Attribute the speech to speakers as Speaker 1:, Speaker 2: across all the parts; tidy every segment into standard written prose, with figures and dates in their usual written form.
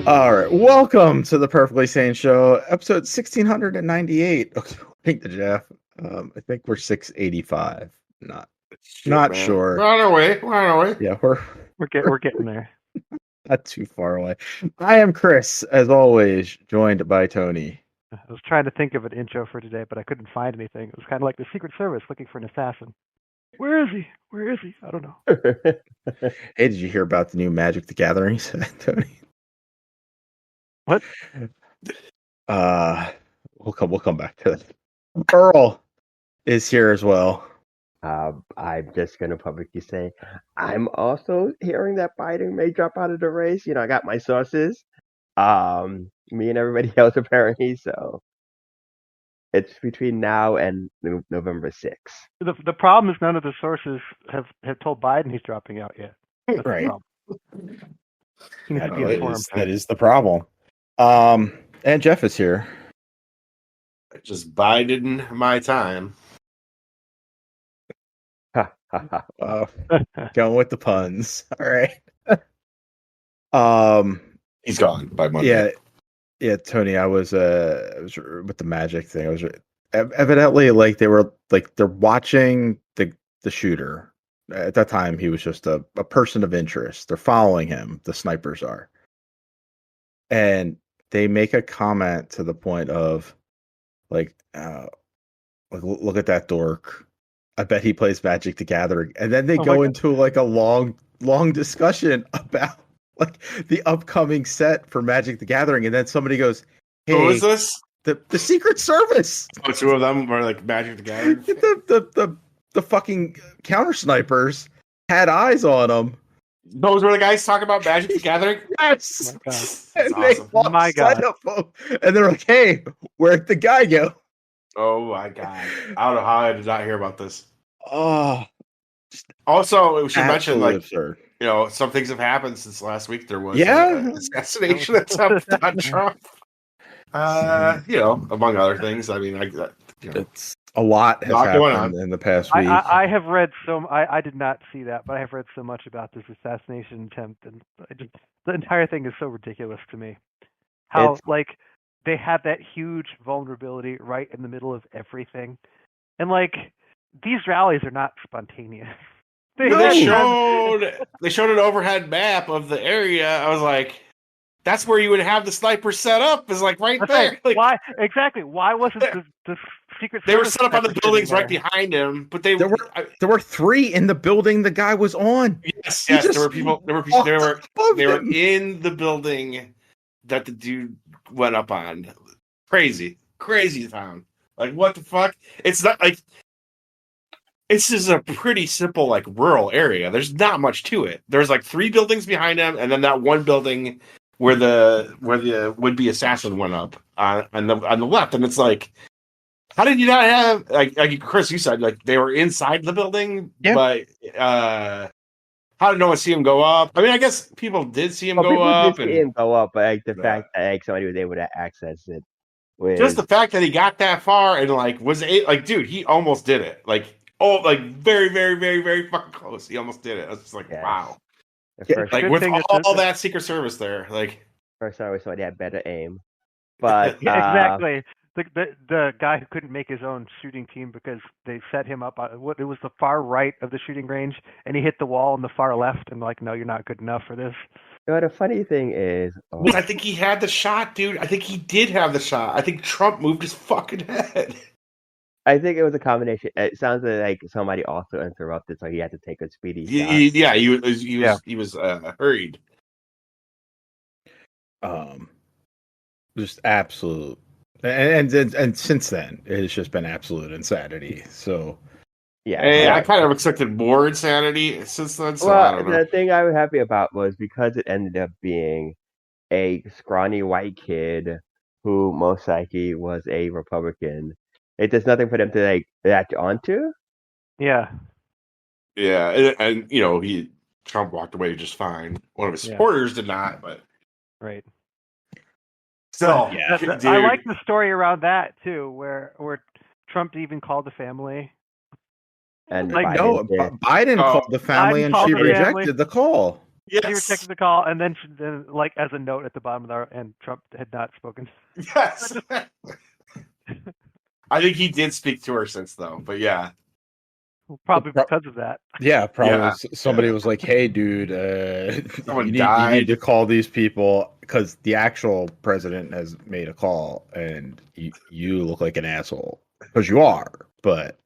Speaker 1: All right, welcome to the Perfectly Sane Show, episode 1698. According to Jeff, I think we're 685. Not sure.
Speaker 2: We're on our way.
Speaker 1: Yeah,
Speaker 3: We're getting there.
Speaker 1: not too far away. I am Chris, as always, joined by Tony.
Speaker 3: I was trying to think of an intro for today, but I couldn't find anything. It was kind of like the Secret Service looking for an assassin. Where is he? Where is he? I don't know.
Speaker 1: Hey, did you hear about the new Magic the Gathering set, Tony?
Speaker 3: What?
Speaker 1: We'll come back to that. Earl is here as well.
Speaker 4: I'm just going to publicly say I'm also hearing that Biden may drop out of the race. You know, I got my sources. Me and everybody else apparently. So it's between now and November 6th.
Speaker 3: The problem is none of the sources have told Biden he's dropping out yet. That's
Speaker 1: Right.
Speaker 3: The problem. He needs to be informed.
Speaker 1: That is the problem. And Jeff is here.
Speaker 2: Just biding my time.
Speaker 1: Going with the puns. All right.
Speaker 2: He's gone by Monday.
Speaker 1: Yeah, Tony. I was with the magic thing. I was evidently they're watching the shooter. At that time, he was just a person of interest. They're following him. The snipers are, and they make a comment to the point of look at that dork. I bet he plays Magic the Gathering. And then they go into like a long discussion about like the upcoming set for Magic the Gathering. And then somebody goes, "Hey,
Speaker 2: who is this?
Speaker 1: The Secret Service."
Speaker 2: Oh, two of them were like Magic the Gathering.
Speaker 1: the fucking counter snipers had eyes on them.
Speaker 2: Those were the guys talking about Magic the Gathering?
Speaker 1: Yes.
Speaker 3: Oh my God.
Speaker 1: And
Speaker 2: That's
Speaker 1: they
Speaker 2: awesome.
Speaker 3: My God.
Speaker 1: And they're like, "Hey, where'd the guy go?"
Speaker 2: Oh my God. I don't know how I did not hear about this.
Speaker 1: Oh,
Speaker 2: Also, we should mention,
Speaker 1: absolutely
Speaker 2: like,
Speaker 1: absurd.
Speaker 2: you know, some things have happened since last week. There was
Speaker 1: Yeah.
Speaker 2: an assassination attempt on Trump. You know, among other things. I mean,
Speaker 1: It's a lot has happened in the past week.
Speaker 3: I have read I did not see that, but I have read so much about this assassination attempt, and the entire thing is so ridiculous to me. How they had that huge vulnerability right in the middle of everything, and these rallies are not spontaneous.
Speaker 2: They showed an overhead map of the area. I was like, that's where you would have the sniper set up. Is like right there. Like,
Speaker 3: why exactly? Why wasn't the Secret
Speaker 2: They were
Speaker 3: Service
Speaker 2: set up on the buildings
Speaker 3: there?
Speaker 2: right behind him, but
Speaker 1: there were three in the building the guy was on.
Speaker 2: Yes,
Speaker 1: He
Speaker 2: there were people. They were
Speaker 1: him.
Speaker 2: in the building that the dude went up on. Crazy town. Like, what the fuck? It's not like this is a pretty simple rural area. There's not much to it. There's three buildings behind him, and then that one building where the would-be assassin went up on the left, and it's like, how did you not have like Chris? You said they were inside the building, but how did no one see him go up? I mean, I guess people did see him go up,
Speaker 4: see him go up, but the fact that somebody was able to access it,
Speaker 2: just the fact that he got that far and dude, he almost did it. Very, very, very, very fucking close. He almost did it. I was just wow. With all that Secret Service there,
Speaker 4: first time we saw they had better aim, but
Speaker 3: exactly. The guy who couldn't make his own shooting team because they set him up. It was the far right of the shooting range, and he hit the wall on the far left. And no, you're not good enough for this.
Speaker 4: You know, the funny thing is,
Speaker 2: I think he had the shot, dude. I think he did have the shot. I think Trump moved his fucking head.
Speaker 4: I think it was a combination. It sounds like somebody also interrupted, so he had to take a speedy shot.
Speaker 2: He was hurried.
Speaker 1: Just absolute. And since then, it's just been absolute insanity. So,
Speaker 4: yeah,
Speaker 2: I kind of expected more insanity since then. So
Speaker 4: well,
Speaker 2: I don't know.
Speaker 4: The thing I was happy about was because it ended up being a scrawny white kid who most likely was a Republican. There's nothing for them to latch onto.
Speaker 3: Yeah,
Speaker 2: and Trump walked away just fine. One of his supporters did not, but
Speaker 3: right.
Speaker 2: Still,
Speaker 3: I like the story around that too, where Trump even called the family.
Speaker 4: And
Speaker 1: Biden called the family, and she rejected the call.
Speaker 3: He
Speaker 2: Yes.
Speaker 3: rejected the call, and then like as a note at the bottom of the and Trump had not spoken.
Speaker 2: Yes. I think he did speak to her since though, but yeah.
Speaker 3: Probably because of that.
Speaker 1: Yeah, probably
Speaker 2: Yeah,
Speaker 1: somebody
Speaker 2: yeah.
Speaker 1: was like, "Hey, dude,
Speaker 2: Someone
Speaker 1: you need
Speaker 2: died.
Speaker 1: to call these people because the actual president has made a call, and you look like an asshole because you are." But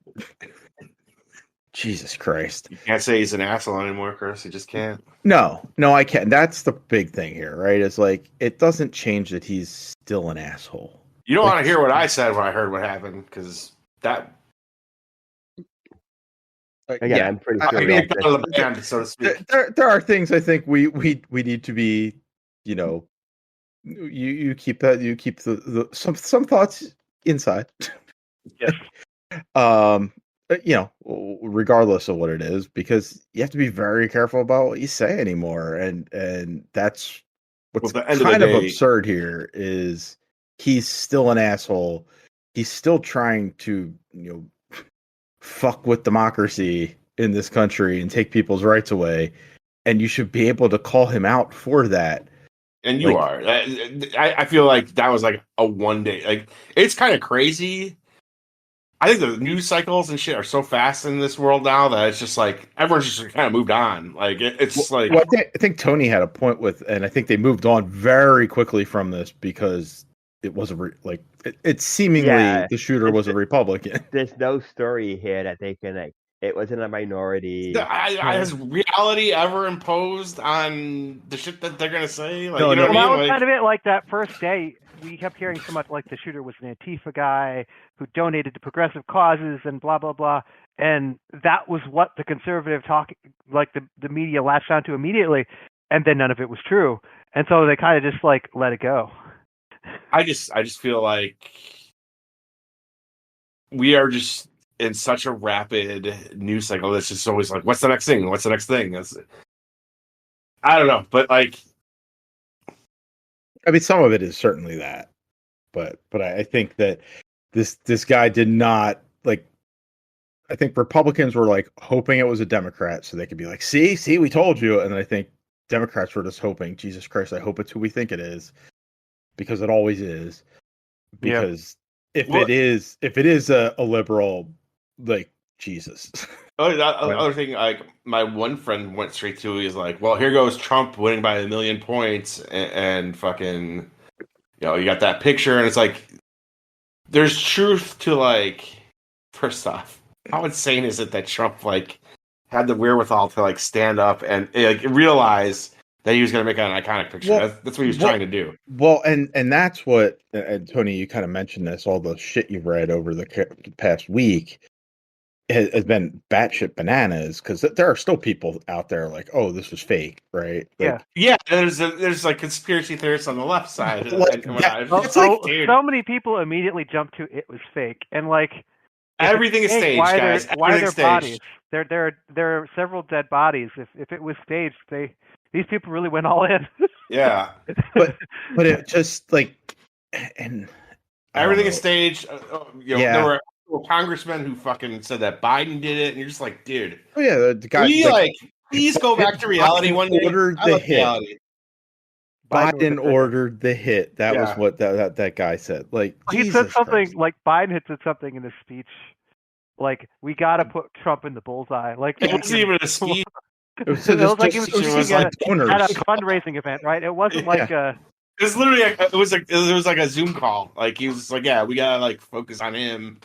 Speaker 1: Jesus Christ,
Speaker 2: You can't say he's an asshole anymore, Chris. You just can't.
Speaker 1: no, I can't. That's the big thing here, right? It's like it doesn't change that he's still an asshole.
Speaker 2: You don't
Speaker 1: Like,
Speaker 2: want to hear what I said when I heard what happened because that.
Speaker 4: Again,
Speaker 1: yeah,
Speaker 4: I'm pretty
Speaker 1: I
Speaker 4: sure.
Speaker 1: mean,
Speaker 2: Kicked out of the band, so to speak.
Speaker 1: there are things I think we need to be, you know, you keep the some thoughts inside.
Speaker 3: Yes.
Speaker 1: You know, regardless of what it is, because you have to be very careful about what you say anymore, and that's what's
Speaker 2: Well, at the end of the
Speaker 1: kind of
Speaker 2: day-
Speaker 1: absurd here is he's still an asshole. He's still trying to, you know, fuck with democracy in this country and take people's rights away, and you should be able to call him out for that.
Speaker 2: And you
Speaker 1: Like-
Speaker 2: are. I feel like that was like a one day. Like it's kind of crazy. I think the news cycles and shit are so fast in this world now that it's just like everyone's just kind of moved on. Like it's like
Speaker 1: Well, I think Tony had a point with, and I think they moved on very quickly from this because it was it seemingly
Speaker 4: Yeah,
Speaker 1: the shooter was a Republican.
Speaker 4: There's no story here that they can like. It wasn't a minority.
Speaker 2: has reality ever imposed on the shit that they're gonna say? Like,
Speaker 1: No,
Speaker 2: you know
Speaker 3: Well,
Speaker 2: what I
Speaker 3: that
Speaker 2: mean?
Speaker 3: was
Speaker 2: Like,
Speaker 3: kind of it. Like that first day, we kept hearing so much like the shooter was an Antifa guy who donated to progressive causes and blah blah blah, and that was what the conservative talk, like the media latched onto immediately, and then none of it was true, and so they kind of just like let it go.
Speaker 2: I just feel like we are just in such a rapid news cycle. That's just always like, what's the next thing? What's the next thing? I don't know, but like,
Speaker 1: I mean, some of it is certainly that, but I think that this guy did not like. I think Republicans were like hoping it was a Democrat so they could be like, see, we told you. And I think Democrats were just hoping, Jesus Christ, I hope it's who we think it is, because it always is. Because if it is a liberal, like, Jesus.
Speaker 2: oh, the other thing, like my one friend went straight to is like, well, here goes Trump winning by 1,000,000 points, and fucking, you know, you got that picture, and it's like, there's truth to like, first off, how insane is it that Trump like had the wherewithal to like stand up and like realize that he was going to make an iconic picture?
Speaker 1: Well,
Speaker 2: that's what he was trying to do.
Speaker 1: Well, and that's what, and Tony, you kind of mentioned this, all the shit you've read over the past week has been batshit bananas, because there are still people out there like, oh, this was fake, right? Like,
Speaker 2: Yeah. There's like conspiracy theorists on the left side.
Speaker 1: Like,
Speaker 2: and
Speaker 1: yeah,
Speaker 2: whatnot.
Speaker 1: it's like,
Speaker 2: dude,
Speaker 3: So many people immediately jumped to it was fake, and like
Speaker 2: everything is
Speaker 3: fake,
Speaker 2: staged,
Speaker 3: why
Speaker 2: guys.
Speaker 3: why
Speaker 2: Everything's
Speaker 3: their bodies?
Speaker 2: staged.
Speaker 3: There are several dead bodies. If it was staged, these people really went all in.
Speaker 2: Yeah,
Speaker 1: but it just like, and I don't
Speaker 2: everything
Speaker 1: know.
Speaker 2: is staged. You know,
Speaker 1: Yeah.
Speaker 2: there were congressmen who fucking said that Biden did it, and you're just like, dude,
Speaker 1: Oh yeah, the guy
Speaker 2: please go back to reality
Speaker 1: Biden
Speaker 2: one day.
Speaker 1: ordered
Speaker 2: I
Speaker 1: the
Speaker 2: love
Speaker 1: hit.
Speaker 2: reality.
Speaker 1: Biden ordered the hit. That was
Speaker 2: Yeah.
Speaker 1: what that guy said. Like,
Speaker 3: He said
Speaker 1: Jesus
Speaker 3: something
Speaker 1: Christ.
Speaker 3: like Biden had said something in his speech, like we got to put Trump in the bullseye. Like
Speaker 2: It wasn't even a speech.
Speaker 1: It was,
Speaker 3: it was like he was
Speaker 2: it was
Speaker 3: speaking
Speaker 2: like
Speaker 3: at
Speaker 1: donors.
Speaker 3: a fundraising event, right? It wasn't like
Speaker 2: It was literally it was like a Zoom call. Like he was just like, yeah, we gotta like focus on him.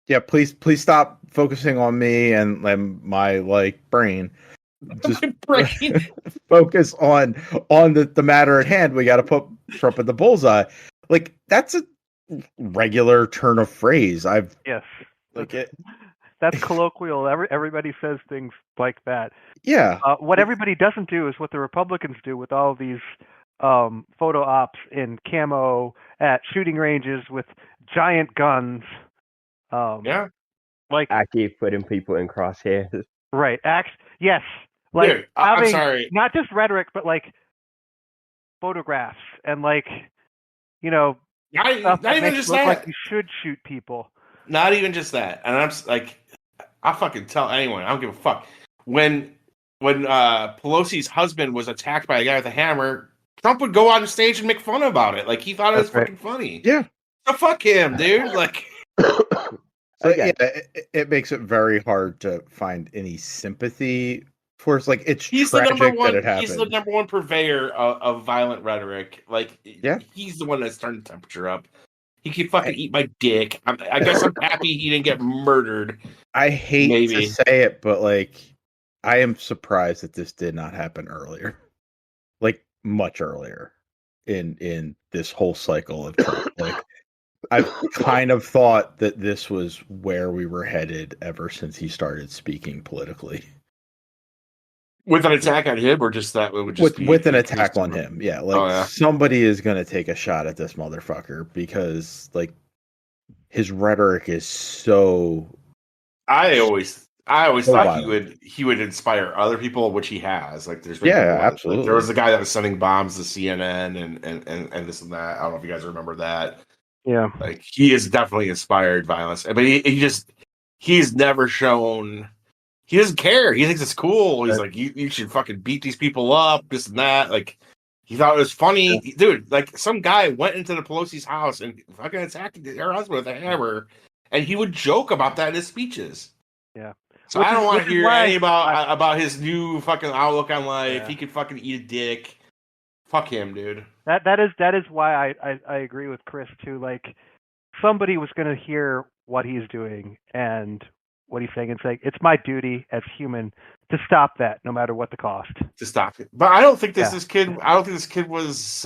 Speaker 1: Yeah, please stop focusing on me and my like brain. Just
Speaker 2: Brain.
Speaker 1: focus on the matter at hand. We got to put Trump in the bullseye. Like, that's a regular turn of phrase.
Speaker 3: yes,
Speaker 1: Like it.
Speaker 3: that's colloquial. Everybody says things like that.
Speaker 1: Yeah.
Speaker 3: What everybody doesn't do is what the Republicans do with all these photo ops in camo at shooting ranges with giant guns.
Speaker 2: Yeah.
Speaker 3: Like
Speaker 4: Actually putting people in crosshairs.
Speaker 3: right. Yes. Like
Speaker 2: Dude, I'm
Speaker 3: having
Speaker 2: sorry.
Speaker 3: not just rhetoric, but like photographs and like, you know, stuff
Speaker 2: Not
Speaker 3: that
Speaker 2: even
Speaker 3: makes
Speaker 2: just
Speaker 3: it look
Speaker 2: that.
Speaker 3: like you should shoot people.
Speaker 2: Not even just that. And I'm like, I'll fucking tell anyone. I don't give a fuck. When when Pelosi's husband was attacked by a guy with a hammer, Trump would go on stage and make fun about it. Like he thought it was fucking funny.
Speaker 1: Yeah.
Speaker 2: So fuck him, dude. Like,
Speaker 1: so
Speaker 4: Again.
Speaker 1: yeah, it makes it very hard to find any sympathy for us. Like it's
Speaker 2: he's the
Speaker 1: tragic
Speaker 2: number one.
Speaker 1: that it happened.
Speaker 2: He's the number one purveyor of violent rhetoric. Like,
Speaker 1: Yeah.
Speaker 2: he's the one that's turned the temperature up. He could fucking eat my dick. I guess I'm happy he didn't get murdered.
Speaker 1: I hate
Speaker 2: Maybe.
Speaker 1: to say it, but like, I am surprised that this did not happen earlier, like much earlier in this whole cycle of Trump. Like, I've kind of thought that this was where we were headed ever since he started speaking politically.
Speaker 2: With an attack on him, or just that it would just be
Speaker 1: with an attack on him, yeah. Like,
Speaker 2: Oh, yeah.
Speaker 1: somebody is gonna take a shot at this motherfucker because like his rhetoric is so.
Speaker 2: I always
Speaker 1: So
Speaker 2: thought
Speaker 1: violent.
Speaker 2: he would inspire other people, which he has. Like, there's been
Speaker 1: Yeah,
Speaker 2: people like-
Speaker 1: absolutely.
Speaker 2: there was the guy that was sending bombs to CNN and this and that. I don't know if you guys remember that.
Speaker 3: Yeah.
Speaker 2: Like, he has definitely inspired violence, but he's never shown. He doesn't care. He thinks it's cool. He's like, you should fucking beat these people up, this and that. Like, he thought it was funny.
Speaker 1: Yeah.
Speaker 2: Dude, like, some guy went into the Pelosi's house and fucking attacked her husband with a hammer, and he would joke about that in his speeches.
Speaker 3: Yeah.
Speaker 2: So
Speaker 3: Which
Speaker 2: I don't
Speaker 3: is-
Speaker 2: want
Speaker 3: which
Speaker 2: to
Speaker 3: is
Speaker 2: hear
Speaker 3: why
Speaker 2: any about his new fucking outlook on life.
Speaker 3: Yeah.
Speaker 2: He could fucking eat a dick. Fuck him, dude.
Speaker 3: That is why I agree with Chris too. Like, somebody was going to hear what he's doing and what he's saying and say, it's my duty as human to stop that, no matter what the cost.
Speaker 2: To stop it. But I don't think
Speaker 3: Yeah.
Speaker 2: this kid. I don't think this kid was.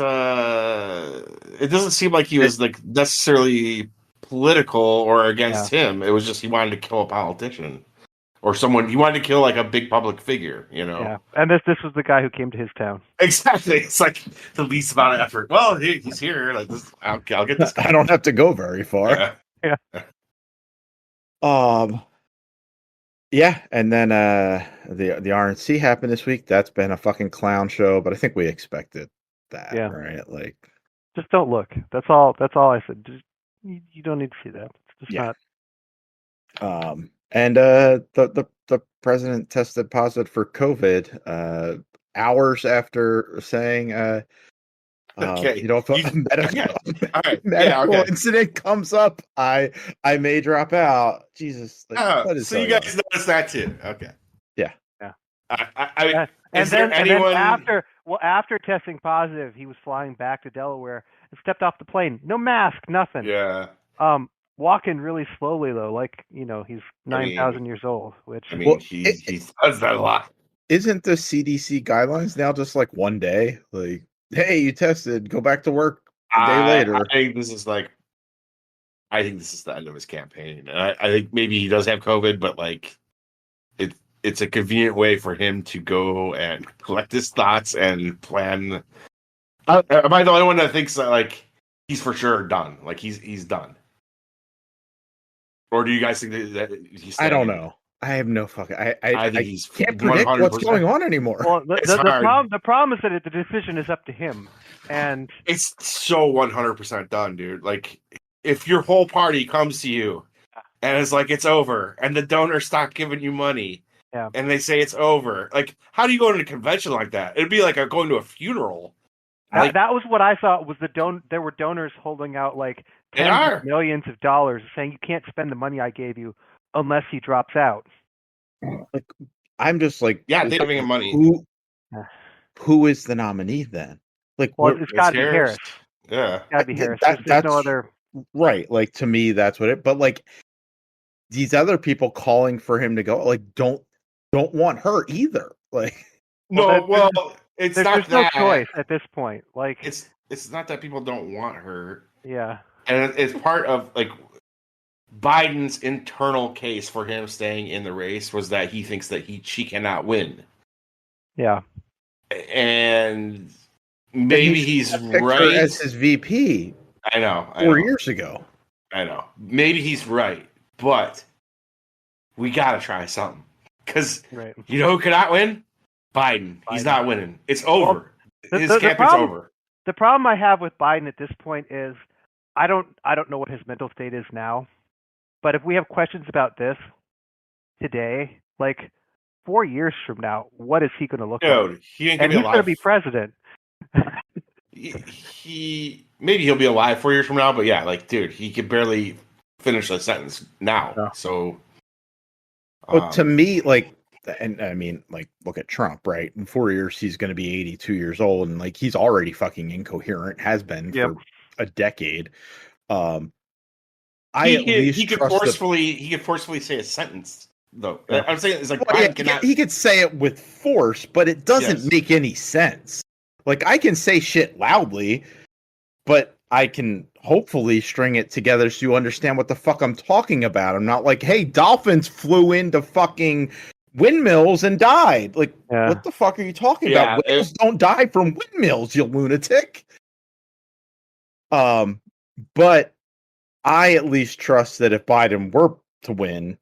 Speaker 2: It doesn't seem like he was like necessarily political or against him. It was just he wanted to kill a politician or someone. He wanted to kill like a big public figure. You know.
Speaker 3: Yeah, and this was the guy who came to his town.
Speaker 2: Exactly. It's like the least amount of effort. Well, he's here. Like this. I'll get this guy.
Speaker 1: I don't have to go very far.
Speaker 2: Yeah.
Speaker 1: Yeah, and then the RNC happened this week. That's been a fucking clown show, but I think we expected that,
Speaker 3: Yeah.
Speaker 1: right? Like,
Speaker 3: Just don't look. That's all I said. Just, you don't need to see that. It's just
Speaker 1: Yeah.
Speaker 3: not.
Speaker 1: And the president tested positive for COVID hours after saying
Speaker 2: Okay.
Speaker 1: you know, if a medical,
Speaker 2: All right.
Speaker 1: medical
Speaker 2: Yeah. Okay.
Speaker 1: incident comes up, I may drop out. Jesus. Like, what is
Speaker 2: So you
Speaker 1: going
Speaker 2: guys
Speaker 1: on?
Speaker 2: noticed that too. Okay.
Speaker 1: Yeah.
Speaker 3: Yeah.
Speaker 2: I mean,
Speaker 3: And
Speaker 2: is there
Speaker 3: then
Speaker 2: anyone?
Speaker 3: after testing positive, he was flying back to Delaware and stepped off the plane. No mask, nothing.
Speaker 2: Yeah.
Speaker 3: Walking really slowly though, like he's
Speaker 2: I mean-
Speaker 3: 9,000 years old. Which
Speaker 2: I mean,
Speaker 1: Well,
Speaker 2: he does that a lot.
Speaker 1: Isn't the CDC guidelines now just like one day? Like, hey, you tested, go back to work a day later.
Speaker 2: I think this is the end of his campaign. And I think maybe he does have COVID, but like it's a convenient way for him to go and collect his thoughts and plan. Am I the only one that thinks that like he's for sure done? Like he's done. Or do you guys think that he's?
Speaker 1: I don't know. I have no fucking. I
Speaker 2: think he's
Speaker 1: can't predict what's
Speaker 2: 100%.
Speaker 1: going on anymore.
Speaker 3: well,
Speaker 2: It's hard.
Speaker 3: the problem is that the decision is up to him, and
Speaker 2: It's so 100% done, dude. Like, if your whole party comes to you and it's like it's over, and the donors stop giving you money, and they say it's over, like, how do you go to a convention like that? It'd be like going to a funeral. Like,
Speaker 3: that was what I thought was there were donors holding out like
Speaker 2: They
Speaker 3: tens
Speaker 2: are.
Speaker 3: of millions of dollars, saying you can't spend the money I gave you unless he drops out.
Speaker 1: Like, I'm just like,
Speaker 2: yeah, they're giving him money.
Speaker 1: Who is the nominee then? Like,
Speaker 3: Well,
Speaker 1: what,
Speaker 3: it's got to be Harris.
Speaker 2: Yeah,
Speaker 3: It's got to be Harris.
Speaker 1: That-
Speaker 3: There's no
Speaker 1: that's-
Speaker 3: other.
Speaker 1: right? Like, to me, that's what it. But like, these other people calling for him to go, like, don't want her either. Like,
Speaker 2: no,
Speaker 3: Well,
Speaker 2: well, it's not
Speaker 3: There's no
Speaker 2: that.
Speaker 3: choice at this point. Like,
Speaker 2: It's not that people don't want her,
Speaker 3: yeah,
Speaker 2: and it's part of like Biden's internal case for him staying in the race was that he thinks that she cannot win.
Speaker 3: yeah.
Speaker 2: And maybe he's
Speaker 1: picked her
Speaker 2: right.
Speaker 1: as his VP
Speaker 2: I know.
Speaker 1: 4 years ago.
Speaker 2: I know. Maybe he's right, but we gotta try something because
Speaker 3: Right.
Speaker 2: you know who cannot win? Biden. He's
Speaker 3: Biden.
Speaker 2: not winning. It's over.
Speaker 3: the-
Speaker 2: His
Speaker 3: the
Speaker 2: campaign's
Speaker 3: problem-
Speaker 2: over.
Speaker 3: The problem I have with Biden at this point is I don't know what his mental state is now, but if we have questions about this today, like 4 years from now, what is he going to look like?
Speaker 2: Dude, he ain't
Speaker 3: And
Speaker 2: gonna
Speaker 3: he's
Speaker 2: be
Speaker 3: going to
Speaker 2: alive.
Speaker 3: be president.
Speaker 2: He maybe he'll be alive 4 years from now, but yeah, like, dude, he could barely finish a sentence now.
Speaker 1: Yeah.
Speaker 2: So,
Speaker 1: But to me, like, and I mean, like, look at Trump, right? In 4 years, he's going to be 82 years old, and like, he's already fucking incoherent, has been
Speaker 3: Yep.
Speaker 1: for a decade. I at least
Speaker 2: he could
Speaker 1: trust
Speaker 2: forcefully say a sentence though.
Speaker 1: Yeah.
Speaker 2: I'm saying it's like
Speaker 1: Well,
Speaker 2: Biden cannot.
Speaker 1: he could say it with force, but it doesn't
Speaker 2: Yes.
Speaker 1: make any sense. Like, I can say shit loudly, but I can hopefully string it together so you understand what the fuck I'm talking about. I'm not like, hey, dolphins flew into fucking windmills and died. Like, what the fuck are you talking about? Whales don't die from windmills, you lunatic. But I at least trust that if Biden were to win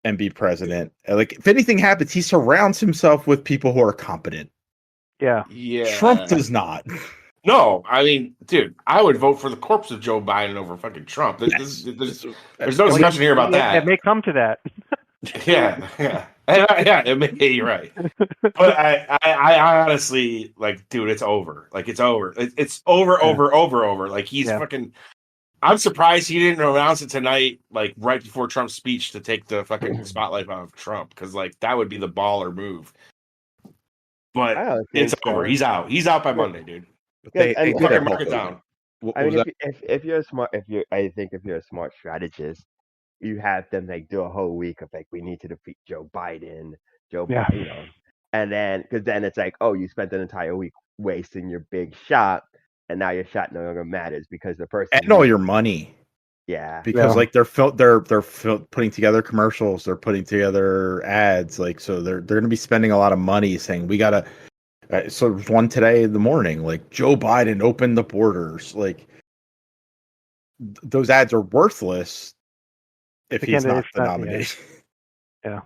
Speaker 1: and be president, like, if anything happens, he surrounds himself with people who are competent.
Speaker 3: Yeah.
Speaker 1: Trump does not.
Speaker 2: No, I mean, dude, I would vote for the corpse of Joe Biden over fucking Trump. There's no discussion here about that.
Speaker 3: It may come to that.
Speaker 2: Yeah. It may, you're right. But I honestly, like, dude, it's over. Like, it's over. It's over. Like, he's fucking. I'm surprised he didn't announce it tonight, like, right before Trump's speech, to take the fucking spotlight off of Trump, because, like, that would be the baller move. But it's over. He's out. He's out by Monday, dude.
Speaker 1: They
Speaker 2: fucking mark it down.
Speaker 4: I mean, if you're smart, I think if you're a smart strategist, you have them like do a whole week of like, we need to defeat Joe Biden, Biden, you know, and then because then it's like, oh, you spent an entire week wasting your big shot, and now your shot no longer matters because the person
Speaker 1: and all your money.
Speaker 4: Yeah,
Speaker 1: because like they're putting together commercials, they're putting together ads, like, so they're going to be spending a lot of money saying we gotta. So there was one today in the morning, like, Joe Biden opened the borders. Like, those ads are worthless if he's not the nominee.
Speaker 3: Yeah.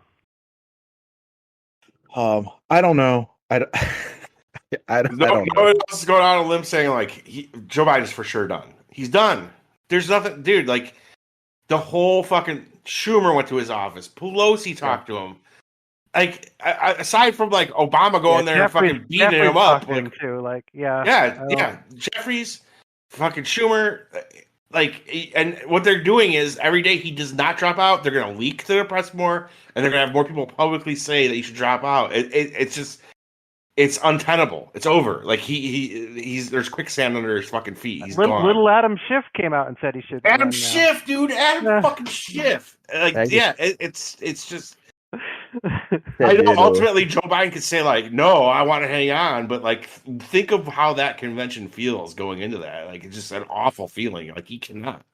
Speaker 1: I don't know. I don't
Speaker 2: No
Speaker 1: know.
Speaker 2: one else is going on a limb saying, like, Joe Biden's for sure done. He's done. There's nothing, dude. Like, the whole fucking Schumer went to his office. Pelosi talked to him. Like, aside from, like, Obama going there and fucking beating him up, like,
Speaker 3: too. Like,
Speaker 2: Jeffries, fucking Schumer, like, and what they're doing is every day he does not drop out, they're gonna leak to the press more, and they're gonna have more people publicly say that he should drop out. It's just, it's untenable. It's over. Like, he's there's quicksand under his fucking feet. He's gone.
Speaker 3: Little Adam Schiff came out and said he should.
Speaker 2: Adam Schiff, dude. Adam fucking Schiff. Like, it's just. I know ultimately Joe Biden could say, like, no, I want to hang on, but, like, think of how that convention feels going into that. Like, it's just an awful feeling. Like, he cannot.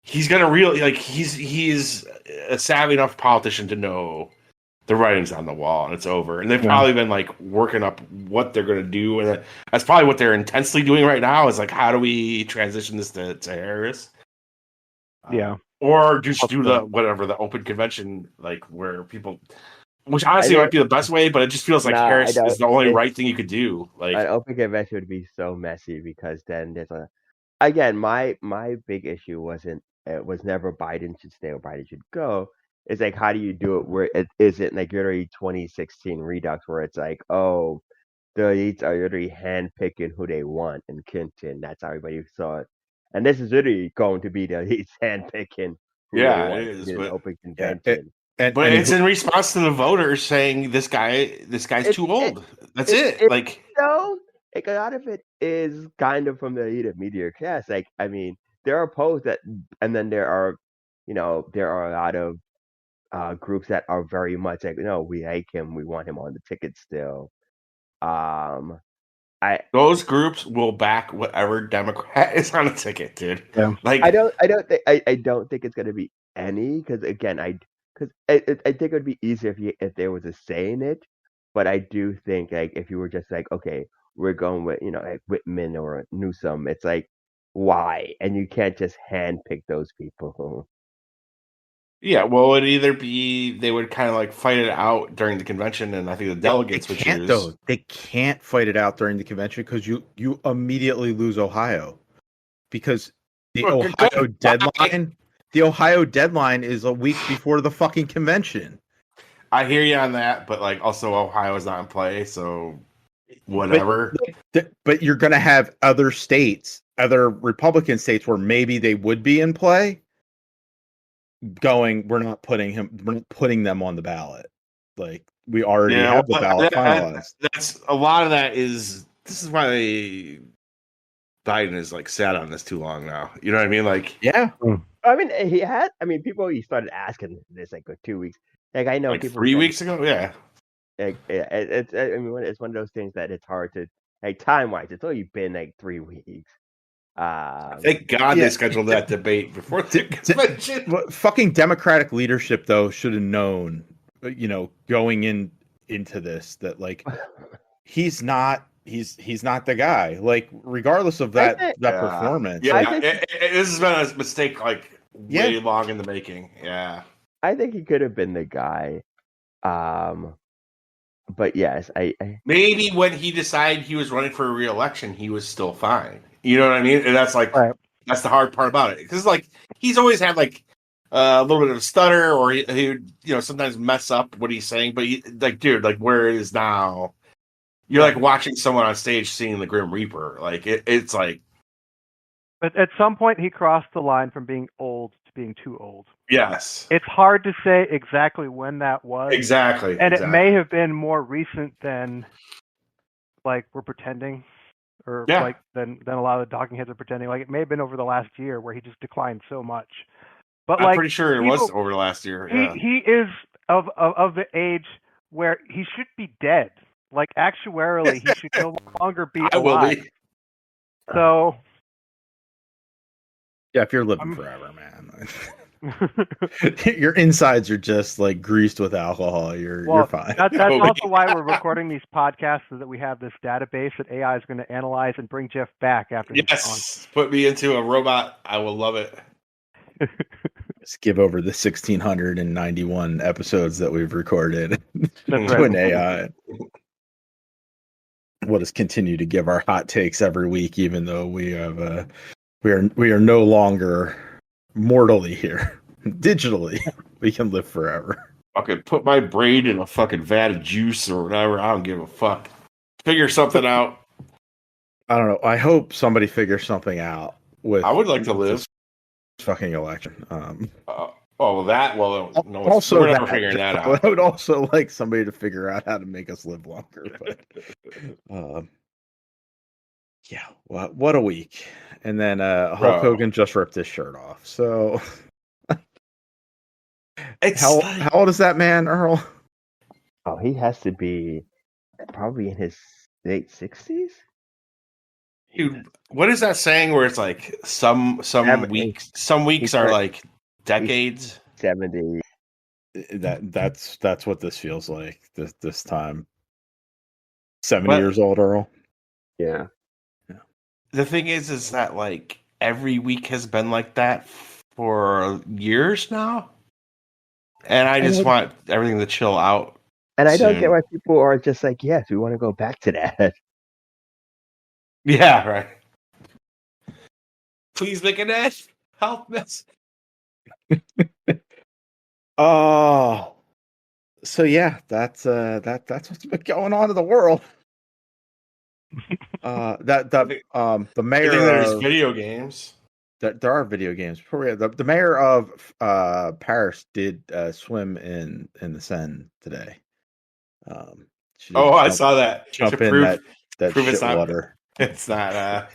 Speaker 2: He's gonna really, like, he's a savvy enough politician to know the writing's on the wall and it's over. And they've probably been, like, working up what they're gonna do, and that's probably what they're intensely doing right now. Is like, how do we transition this to Harris? Or just do the open convention, like, where people, which honestly might be the best way, but it just feels like Harris is the only right thing you could do. Like,
Speaker 4: an open convention would be so messy because then there's again, my big issue was never Biden should stay or Biden should go. It's like, how do you do it where it isn't like literally 2016 Redux where it's like, oh, the elites are literally handpicking who they want in Clinton. That's how everybody saw it. And this is literally going to be the elites handpicking.
Speaker 2: It is,
Speaker 4: an
Speaker 2: but
Speaker 4: open convention.
Speaker 2: But it's in response to the voters saying this guy's too old. That's it. Like,
Speaker 4: no, like, a lot of it is kind of from the elite of media class. Like, I mean, there are polls that, and then there are a lot of groups that are very much like, no, we like him, we want him on the ticket still.
Speaker 2: Those groups will back whatever Democrat is on a ticket, dude.
Speaker 3: Yeah.
Speaker 2: Like,
Speaker 4: I don't think it's gonna be any, because again, I think it would be easier if there was a say in it, but I do think, like, if you were just like, okay, we're going with like Whitman or Newsom, it's like, why? And you can't just handpick those people.
Speaker 2: Yeah, well, it'd either be they would kind of like fight it out during the convention, and I think the delegates would choose.
Speaker 1: They can't fight it out during the convention because you immediately lose Ohio, because the Ohio deadline is a week before the fucking convention.
Speaker 2: I hear you on that, but like also Ohio's not in play, so whatever.
Speaker 1: But you're going to have other states, other Republican states where maybe they would be in play. We're not putting them on the ballot. Like we already have the ballot finalized.
Speaker 2: That's a lot of that is. This is why Biden is like sat on this too long now. You know what I mean? Like,
Speaker 1: yeah.
Speaker 4: I mean, he started asking this like 2 weeks. Like I know
Speaker 2: like
Speaker 4: people
Speaker 2: 3 weeks ago. Yeah.
Speaker 4: Like, it's it's one of those things that it's hard to like time wise. It's only been like 3 weeks.
Speaker 2: Thank God they scheduled that debate before the convention.
Speaker 1: Fucking Democratic leadership though should have known, going into this that like he's not the guy. Like regardless of that performance.
Speaker 2: Yeah, this has been a mistake like way long in the making. Yeah,
Speaker 4: I think he could have been the guy. But yes, I
Speaker 2: maybe when he decided he was running for a re-election, he was still fine. You know what I mean? And that's like that's the hard part about it because like he's always had like a little bit of a stutter, or he would sometimes mess up what he's saying. But dude, like where it is now, you're like watching someone on stage singing the Grim Reaper. Like it's like.
Speaker 3: But at some point, he crossed the line from being old to being too old.
Speaker 2: Yes.
Speaker 3: It's hard to say exactly when that was.
Speaker 2: Exactly.
Speaker 3: And it may have been more recent than, like, we're pretending. Or, like, than a lot of the talking heads are pretending. Like, it may have been over the last year where he just declined so much. But
Speaker 2: I'm pretty sure it was over the last year.
Speaker 3: He is of the age where he should be dead. Like, actuarially, he should no longer be alive.
Speaker 2: Will be.
Speaker 3: So...
Speaker 1: Yeah, if you're living forever, man. Your insides are just like greased with alcohol. You're fine.
Speaker 3: That's also why we're recording these podcasts, so that we have this database that AI is going to analyze and bring Jeff back after he's gone.
Speaker 2: Put me into a robot. I will love it.
Speaker 1: Just give over the 1,691 episodes that we've recorded
Speaker 3: to
Speaker 1: an AI. We'll just continue to give our hot takes every week, even though we have we are no longer mortally here. Digitally, we can live forever.
Speaker 2: I could put my brain in a fucking vat of juice or whatever. I don't give a fuck. Figure something out.
Speaker 1: I don't know. I hope somebody figures something out with.
Speaker 2: I would like to live.
Speaker 1: Fucking election.
Speaker 2: We're never figuring that out.
Speaker 1: I would also like somebody to figure out how to make us live longer. But yeah, what a week. And then Hulk Hogan just ripped his shirt off. So how old is that man, Earl?
Speaker 4: Oh, he has to be probably in his late 60s.
Speaker 2: Dude, what is that saying where it's like some weeks are like decades?
Speaker 4: 70.
Speaker 1: That's what this feels like this time. 70 years old, Earl.
Speaker 4: Yeah.
Speaker 2: The thing is that like every week has been like that for years now, and I just want everything to chill out.
Speaker 4: And I don't get why people are just like, yes, we want to go back to that.
Speaker 2: Yeah, right. Please make an end. Help us.
Speaker 1: Oh, so yeah, that's what's been going on in the world. The mayor.
Speaker 2: There's video games.
Speaker 1: There are video games. The mayor of Paris did swim in the Seine today.
Speaker 2: I saw that.
Speaker 1: Jump in that shit water.
Speaker 2: It's not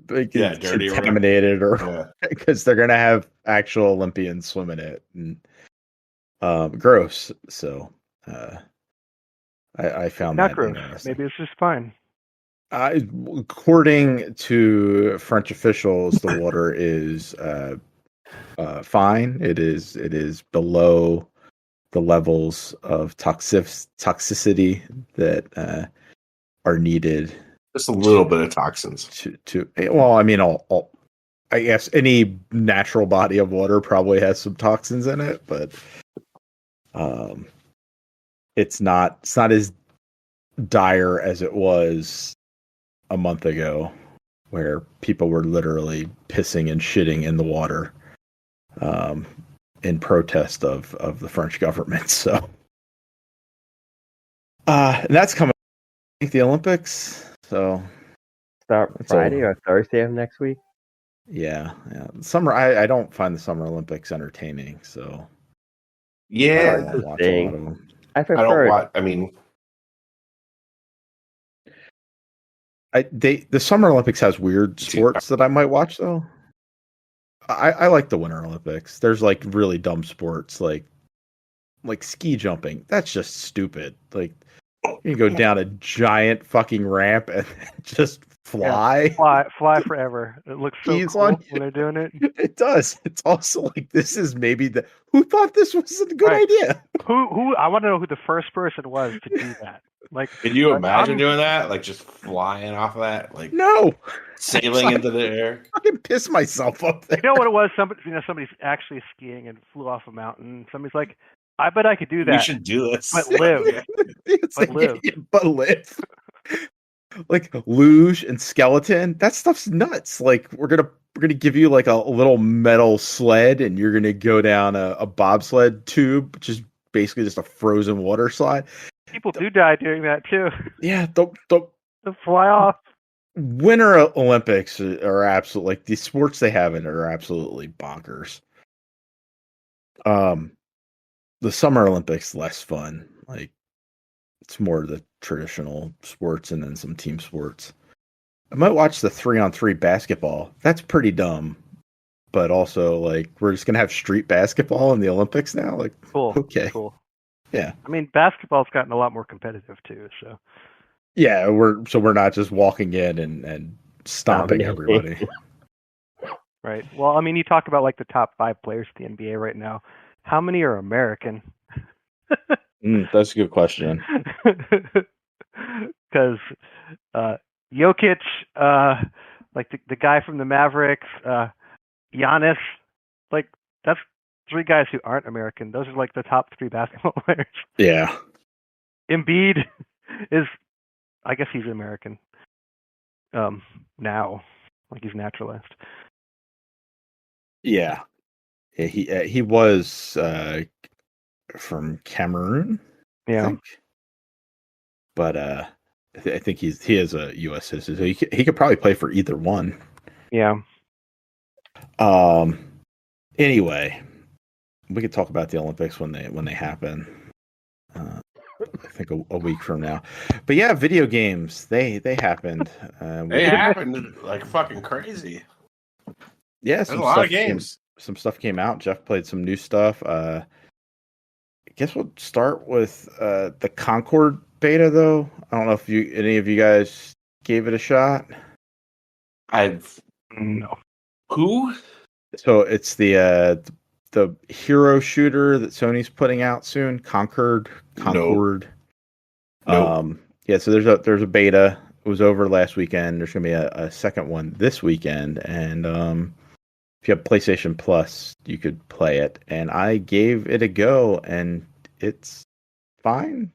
Speaker 1: dirty, contaminated, or because they're gonna have actual Olympians swim in it, and gross. So I found
Speaker 3: not
Speaker 1: that
Speaker 3: gross. Maybe it's just fine.
Speaker 1: According to French officials, the water is fine. It is below the levels of toxicity that are needed.
Speaker 2: Just a little bit of toxins.
Speaker 1: Well, I mean, I guess any natural body of water probably has some toxins in it, but it's not as dire as it was a month ago, where people were literally pissing and shitting in the water in protest of the French government. So, and that's coming. I think the Olympics. So
Speaker 4: Start
Speaker 1: that's
Speaker 4: Friday
Speaker 1: all.
Speaker 4: or Thursday of next week.
Speaker 1: Yeah. Summer. I don't find the Summer Olympics entertaining. So I
Speaker 2: Yeah,
Speaker 1: don't watch a
Speaker 4: Interesting.
Speaker 1: lot of them.
Speaker 4: I
Speaker 2: I don't
Speaker 4: prefer
Speaker 2: watch. I mean,
Speaker 1: The Summer Olympics has weird sports that I might watch though. I like the Winter Olympics. There's like really dumb sports like ski jumping. That's just stupid. Like you go down a giant fucking ramp and just fly.
Speaker 3: Fly forever. It looks so
Speaker 1: Skis
Speaker 3: cool
Speaker 1: on
Speaker 3: when they're doing it.
Speaker 1: It does. It's also like this is maybe who thought this was a good
Speaker 3: Right.
Speaker 1: idea?
Speaker 3: Who? I want to know who the first person was to do that. Like,
Speaker 2: can you imagine
Speaker 3: I'm-
Speaker 2: doing that? Like just flying off of that, like
Speaker 1: No,
Speaker 2: sailing into the air.
Speaker 1: I can piss myself up there.
Speaker 3: You know what it was? Somebody's actually skiing and flew off a mountain. Somebody's like, I bet I could do
Speaker 2: We
Speaker 3: that.
Speaker 2: should do this.
Speaker 3: But live.
Speaker 1: It's
Speaker 3: But
Speaker 1: like,
Speaker 3: live.
Speaker 1: yeah, but live. Like luge and skeleton, that stuff's nuts. Like we're gonna give you like a little metal sled, and you're gonna go down a bobsled tube, which is basically just a frozen water slide.
Speaker 3: People do die doing that too.
Speaker 1: Yeah, the
Speaker 3: They fly off.
Speaker 1: Winter Olympics are absolutely like the sports they have in it are absolutely bonkers. The Summer Olympics less fun. Like it's more the traditional sports and then some team sports. I might watch the 3-on-3 basketball. That's pretty dumb. But also like we're just gonna have street basketball in the Olympics now? Like
Speaker 3: Cool.
Speaker 1: okay.
Speaker 3: Cool.
Speaker 1: Yeah.
Speaker 3: I mean, basketball's gotten a lot more competitive too. So
Speaker 1: Yeah, we're not just walking in and stomping
Speaker 4: Dominating.
Speaker 1: everybody.
Speaker 3: right. Well, I mean, you talk about like the top 5 players in the NBA right now. How many are American?
Speaker 1: That's a good question.
Speaker 3: Because Jokic, like the guy from the Mavericks, Giannis, like that's 3 guys who aren't American. Those are like the top 3 basketball players.
Speaker 1: Yeah.
Speaker 3: Embiid is, I guess he's American. Now, like he's naturalized.
Speaker 1: Yeah. He was from Cameroon, I
Speaker 3: Yeah.
Speaker 1: think. But I think he is a U.S. citizen, so he could probably play for either one.
Speaker 3: Yeah.
Speaker 1: Anyway, we could talk about the Olympics when they happen. I think a week from now. But yeah, video games they happened.
Speaker 2: They happened like fucking crazy.
Speaker 1: Yeah,
Speaker 2: There's a lot of games.
Speaker 1: Some stuff came out. Jeff played some new stuff. I guess we'll start with the Concord beta, though. I don't know if any of you guys gave it a shot.
Speaker 3: No.
Speaker 2: Who?
Speaker 1: So it's the hero shooter that Sony's putting out soon. Concord.
Speaker 2: Nope.
Speaker 1: Yeah. So there's a beta. It was over last weekend. There's gonna be a second one this weekend, and if you have PlayStation Plus, you could play it. And I gave it a go, and it's fine.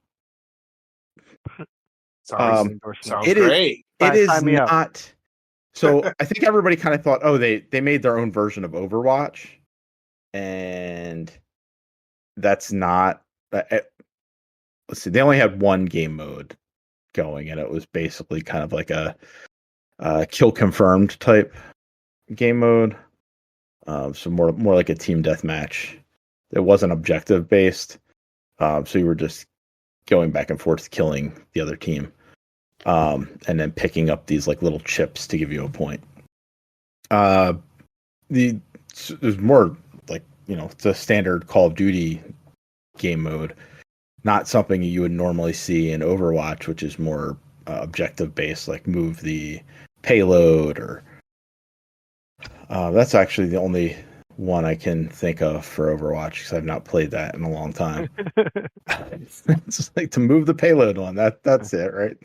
Speaker 2: Sounds
Speaker 1: it
Speaker 2: great.
Speaker 1: It is
Speaker 3: Sign me up.
Speaker 1: not. So I think everybody kind of thought, oh, they made their own version of Overwatch, and that's not. Let's see, they only had one game mode going, and it was basically kind of like a kill confirmed type game mode. So more like a team deathmatch. It wasn't objective based, so you were just going back and forth killing the other team, and then picking up these like little chips to give you a point. There's more like it's a standard Call of Duty game mode, not something you would normally see in Overwatch, which is more objective based, like move the payload or. That's actually the only one I can think of for Overwatch because I've not played that in a long time. It's just like to move the payload one. That's it, right?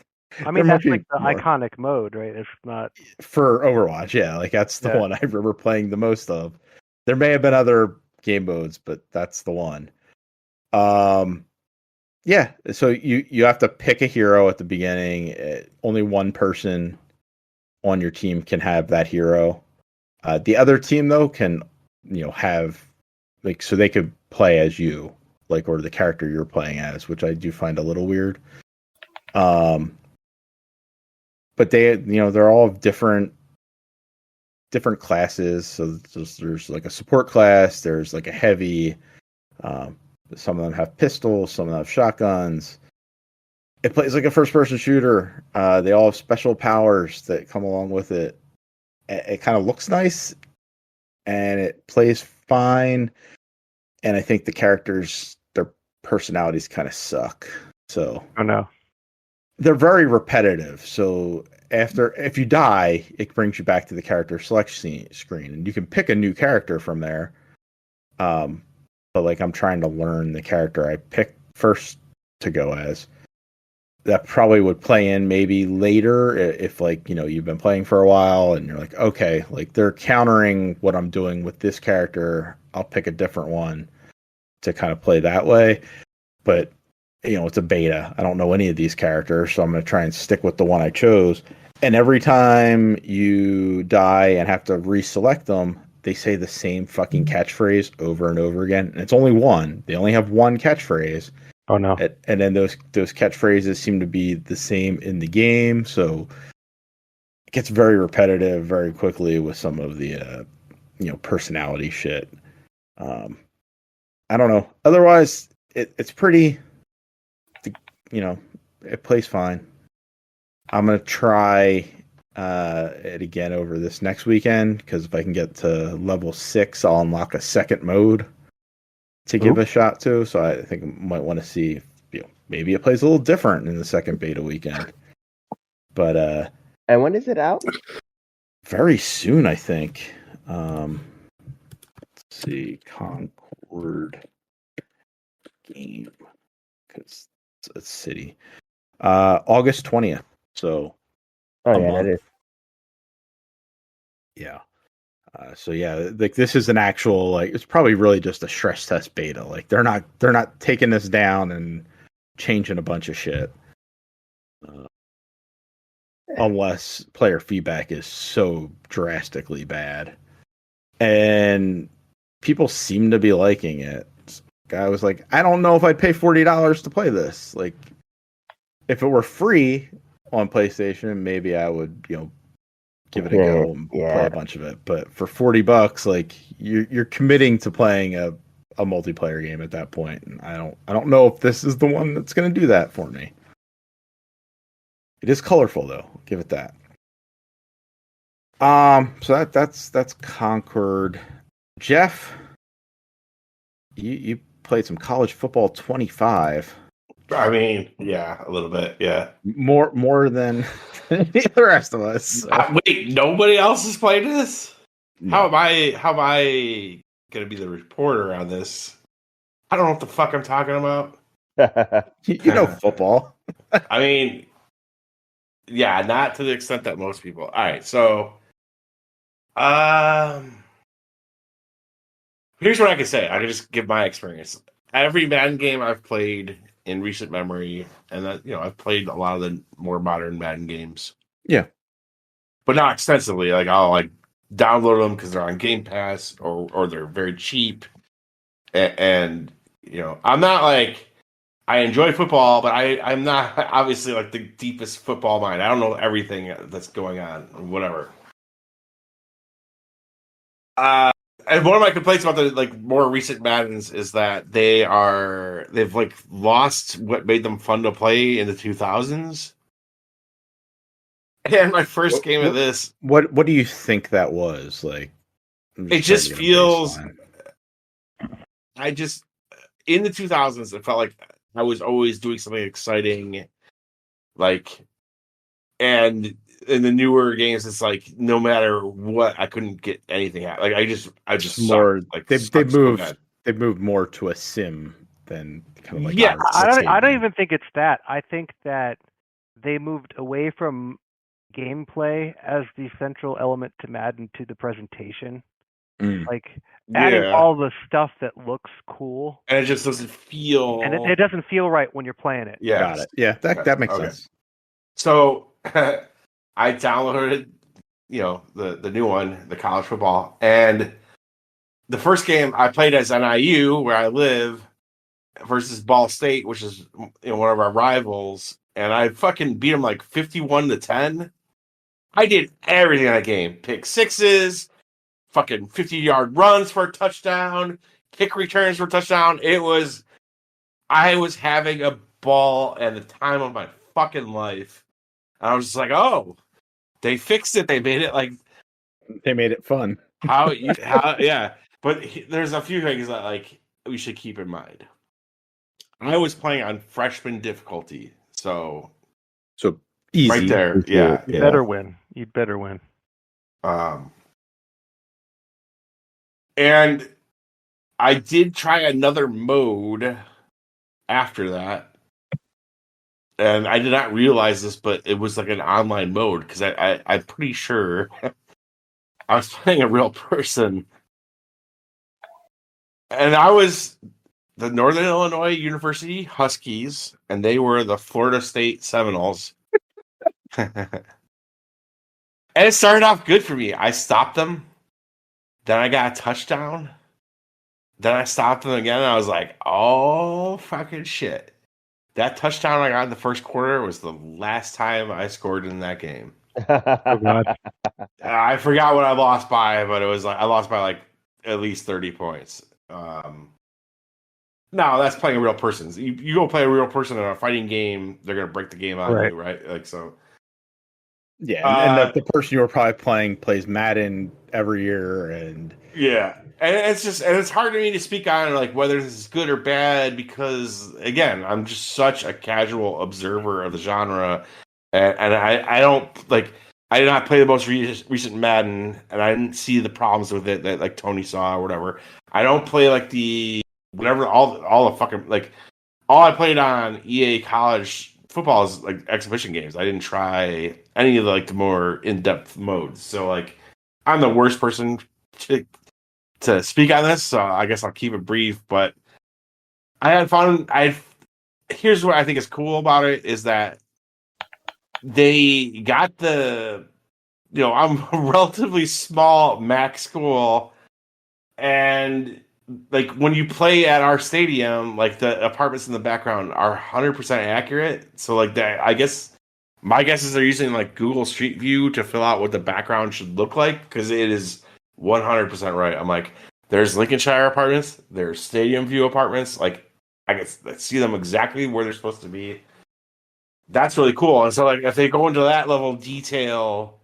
Speaker 3: I mean,
Speaker 1: There
Speaker 3: that's
Speaker 1: might
Speaker 3: like
Speaker 1: be
Speaker 3: the
Speaker 1: more.
Speaker 3: iconic mode, right? It's not
Speaker 1: For Overwatch, yeah, like that's the
Speaker 3: Yeah.
Speaker 1: one I remember playing the most of. There may have been other game modes, but that's the one. Yeah. So you have to pick a hero at the beginning. Only one person on your team can have that hero. The other team though can have like so they could play as you, like, or the character you're playing as, which I do find a little weird. But they're all different classes. So there's like a support class, there's like a heavy. Some of them have pistols, some of them have shotguns. It plays like a first-person shooter. They all have special powers that come along with it. It kind of looks nice, and it plays fine. And I think the characters, their personalities kind of suck. So
Speaker 3: Oh no.
Speaker 1: they're very repetitive. So if you die, it brings you back to the character selection screen, and you can pick a new character from there. But like I'm trying to learn the character I picked first to go as. That probably would play in maybe later if like, you've been playing for a while and you're like, okay, like they're countering what I'm doing with this character. I'll pick a different one to kind of play that way. But, it's a beta. I don't know any of these characters, so I'm going to try and stick with the one I chose. And every time you die and have to reselect them, they say the same fucking catchphrase over and over again. And it's only one. They only have one catchphrase.
Speaker 3: Oh no.
Speaker 1: And then those catchphrases seem to be the same in the game, so it gets very repetitive very quickly with some of the personality shit. I don't know. Otherwise, it's pretty. It plays fine. I'm gonna try it again over this next weekend because if I can get to level 6, I'll unlock a second mode to give a shot to. So I think I might want to see if, maybe it plays a little different in the second beta weekend. But
Speaker 4: and when is it out?
Speaker 1: very soon, I think. Let's see, Concord game because it's city. August 20th. So
Speaker 4: Oh yeah, that is.
Speaker 1: Yeah. So yeah, like this is an actual, like, it's probably really just a stress test beta. Like they're not taking this down and changing a bunch of shit, unless player feedback is so drastically bad, and people seem to be liking it. I was like, I don't know if I'd pay $40 to play this. Like, if it were free on PlayStation, maybe I would, give it a go and play a bunch of it. But for $40, like you're committing to playing a multiplayer game at that point, and I don't know if this is the one that's going to do that for me. It is colorful though, give it that. So that's Concord. Jeff, you played some College Football 25.
Speaker 2: I mean, yeah, a little bit, yeah.
Speaker 1: More than the rest of us. So.
Speaker 2: Wait, nobody else has played this?
Speaker 1: No.
Speaker 2: How am I gonna be the reporter on this? I don't know what the fuck I'm talking about.
Speaker 1: You know football.
Speaker 2: I mean, yeah, not to the extent that most people. All right, so here's what I can say. I can just give my experience. Every Madden game I've played in recent memory, and that I've played a lot of the more modern Madden games.
Speaker 1: Yeah,
Speaker 2: but not extensively. Like I'll download them because they're on Game Pass or they're very cheap. And I'm not like I enjoy football, but I'm not obviously like the deepest football mind. I don't know everything that's going on, or whatever. And one of my complaints about the more recent Maddens is that they've lost what made them fun to play in the 2000s. And my first game of this,
Speaker 1: what do you think that was like?
Speaker 2: It just feels. In the 2000s, it felt like I was always doing something exciting, and in the newer games, it's like no matter what, I couldn't get anything out. Like I just
Speaker 1: more
Speaker 2: sucked.
Speaker 1: They've moved more to a sim than kind of like
Speaker 3: I don't even think it's that. I think that they moved away from gameplay as the central element to Madden to the presentation. Adding all the stuff that looks cool,
Speaker 2: and it just doesn't feel,
Speaker 3: and it doesn't feel right when you're playing it.
Speaker 2: Yeah,
Speaker 1: got it. Yeah, that makes sense.
Speaker 2: So I downloaded, the new one, the college football, and the first game I played as NIU, where I live, versus Ball State, which is one of our rivals, and I fucking beat them like 51-10. I did everything in that game: pick sixes, fucking 50-yard runs for a touchdown, kick returns for a touchdown. I was having a ball and the time of my fucking life. And I was just like, oh, they fixed it. They made it like
Speaker 1: They made it fun.
Speaker 2: yeah. But there's a few things that like we should keep in mind. I was playing on freshman difficulty, so
Speaker 1: Easy.
Speaker 2: right there, yeah.
Speaker 3: You better win. You better win.
Speaker 2: And I did try another mode after that, and I did not realize this, but it was like an online mode because I'm pretty sure I was playing a real person, and I was the Northern Illinois University Huskies, and they were the Florida State Seminoles. And it started off good for me. I stopped them. Then I got a touchdown. Then I stopped them again, and I was like, oh, fucking shit. That touchdown I got in the first quarter was the last time I scored in that game.
Speaker 3: Oh, God.
Speaker 2: I forgot what I lost by, but it was like I lost by like at least 30 points. No, that's playing a real person. You go play a real person in a fighting game, they're gonna break the game on you, right? Like so.
Speaker 1: Yeah, and the person you were probably playing plays Madden every year, and
Speaker 2: yeah, and it's hard for me to speak on like whether this is good or bad because again, I'm just such a casual observer of the genre, and I don't like. I did not play the most recent Madden, and I didn't see the problems with it that like Tony saw or whatever. I don't play like the whatever all the fucking like all I played on EA College football is like exhibition games. I didn't try any of the like the more in-depth modes. So like I'm the worst person to speak on this, so I guess I'll keep it brief, but I had fun. Here's what I think is cool about it is that they got I'm a relatively small Mac school, and like when you play at our stadium, like the apartments in the background are 100% accurate. So like that, I guess my guess is they're using like Google Street View to fill out what the background should look like because it is 100% right. I'm like, there's Lincolnshire apartments, there's Stadium View apartments. Like I can see them exactly where they're supposed to be. That's really cool. And so like if they go into that level of detail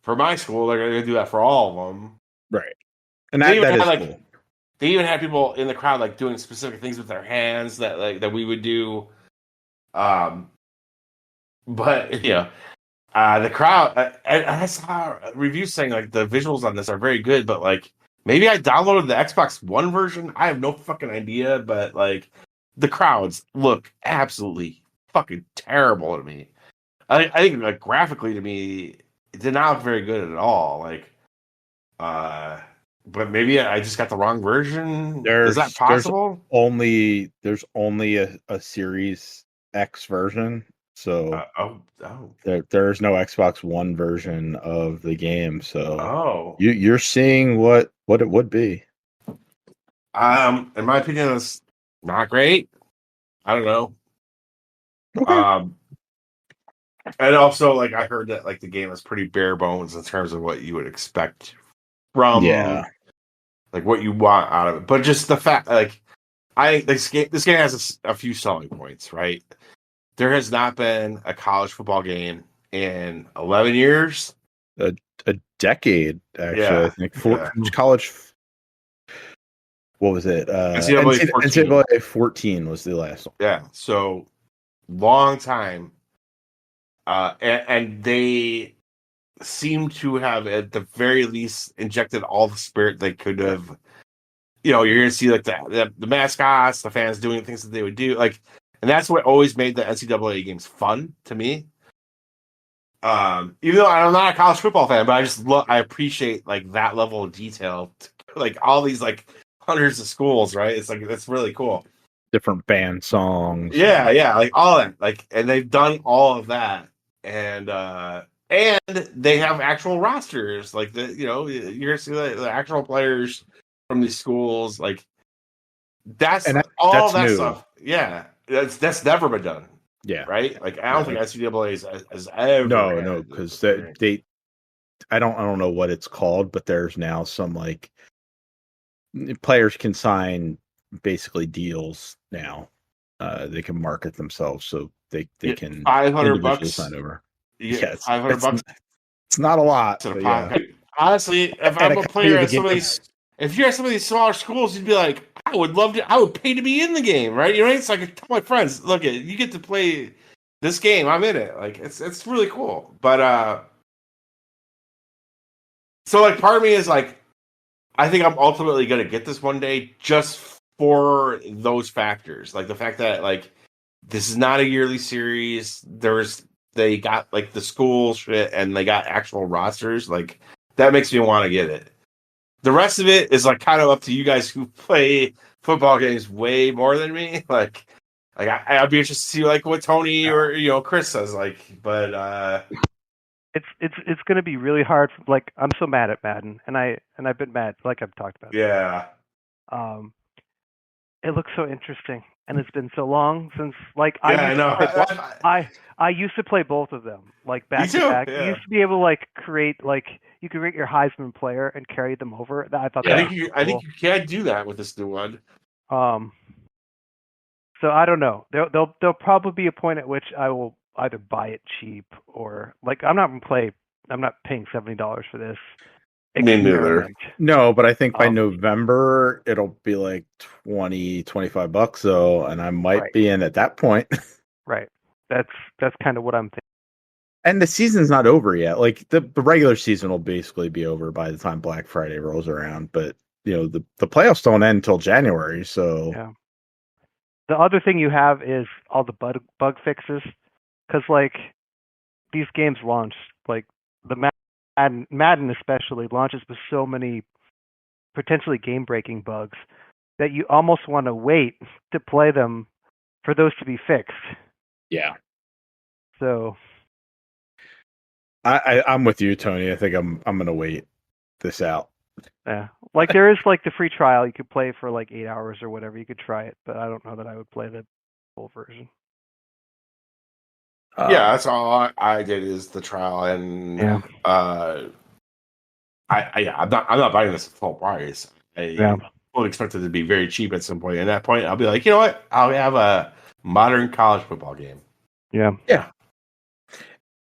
Speaker 2: for my school, they're gonna do that for all of them.
Speaker 1: right. And that is
Speaker 2: like,
Speaker 1: cool.
Speaker 2: They even had people in the crowd like doing specific things with their hands that we would do. But the crowd. I saw reviews saying like the visuals on this are very good, but like maybe I downloaded the Xbox One version. I have no fucking idea, but like the crowds look absolutely fucking terrible to me. I think like graphically to me, it did not look very good at all. Like, but maybe I just got the wrong version. Is that possible?
Speaker 1: There's only a Series X version, so there's no Xbox One version of the game. So you're seeing what it would be.
Speaker 2: In my opinion, it's not great. I don't know.
Speaker 1: Okay.
Speaker 2: And also, like I heard that like the game is pretty bare bones in terms of what you would expect from like what you want out of it. But just the fact, like this game has a few selling points, right? There has not been a college football game in 11 years.
Speaker 1: A decade, actually. Yeah. I think college. What was it? NCAA 14 was the last one.
Speaker 2: Yeah, so long time. And they seem to have, at the very least, injected all the spirit they could have. You're going to see like the mascots, the fans doing things that they would do, like, and that's what always made the NCAA games fun to me. Even though I'm not a college football fan, but I just I appreciate like that level of detail, like all these like hundreds of schools, right? It's like that's really cool.
Speaker 1: Different band songs.
Speaker 2: Yeah, like all that, like, and they've done all of that. And they have actual rosters, like you're gonna see the actual players from these schools. Like that's
Speaker 1: And
Speaker 2: all
Speaker 1: that's
Speaker 2: that
Speaker 1: new.
Speaker 2: stuff. Yeah, that's never been done.
Speaker 1: Yeah.
Speaker 2: Right. Like I don't think NCAA has ever.
Speaker 1: No, because I don't know what it's called, but there's now some like players can sign basically deals now. They can market themselves, so they can individually
Speaker 2: $500.
Speaker 1: sign over.
Speaker 2: You get
Speaker 1: Yes,
Speaker 2: $500
Speaker 1: it's not a lot,
Speaker 2: to the
Speaker 1: but
Speaker 2: pot.
Speaker 1: yeah.
Speaker 2: Honestly, if
Speaker 1: And
Speaker 2: I'm
Speaker 1: a
Speaker 2: a
Speaker 1: copy
Speaker 2: player
Speaker 1: of
Speaker 2: at
Speaker 1: the
Speaker 2: some of
Speaker 1: game.
Speaker 2: these, if you're at some of these smaller schools, you'd be like, I would pay to be in the game, right? You know, it's like I tell my friends, look, you get to play this game, I'm in it. Like it's really cool. But so like part of me is like, I think I'm ultimately gonna get this one day just for those factors, like the fact that like this is not a yearly series. They got like the school shit and they got actual rosters. Like that makes me want to get it. The rest of it is like kind of up to you guys who play football games way more than me. I'd be interested to see like what Tony or Chris says. But
Speaker 3: It's going to be really hard. Like I'm so mad at Madden, and I've been mad. Like I've talked about.
Speaker 2: yeah,
Speaker 3: It looks so interesting, and it's been so long since
Speaker 2: I know.
Speaker 3: I used to play both of them like
Speaker 2: Me
Speaker 3: back
Speaker 2: too,
Speaker 3: to back.
Speaker 2: yeah.
Speaker 3: You used to be able to like create you could create your Heisman player and carry them over. I thought that was cool.
Speaker 2: I think you can do that with this new one.
Speaker 3: So I don't know. There'll probably be a point at which I will either buy it cheap or like I'm not paying $70 for this.
Speaker 2: Me neither.
Speaker 3: experiment.
Speaker 1: No, but I think by November it'll be like $20-$25 though, and I might
Speaker 3: Right.
Speaker 1: be in at that point.
Speaker 3: Right. That's kind of what I'm thinking.
Speaker 1: And the season's not over yet. Like the regular season will basically be over by the time Black Friday rolls around, but the playoffs don't end until January, so
Speaker 3: Yeah. The other thing you have is all the bug fixes, because like these games launch, like the Madden especially launches with so many potentially game-breaking bugs that you almost want to wait to play them for those to be fixed.
Speaker 1: yeah.
Speaker 3: So
Speaker 1: I'm with you, Tony. I think I'm gonna wait this out.
Speaker 3: yeah, like there is like the free trial you could play for like 8 hours or whatever. You could try it, but I don't know that I would play the full version.
Speaker 2: Yeah, that's all I did is the trial, and
Speaker 3: Yeah.
Speaker 2: I'm not buying this at full price. I fully expect it to be very cheap at some point. And at that point, I'll be like, you know what? I'll have a modern college football game.
Speaker 3: Yeah.
Speaker 1: Yeah.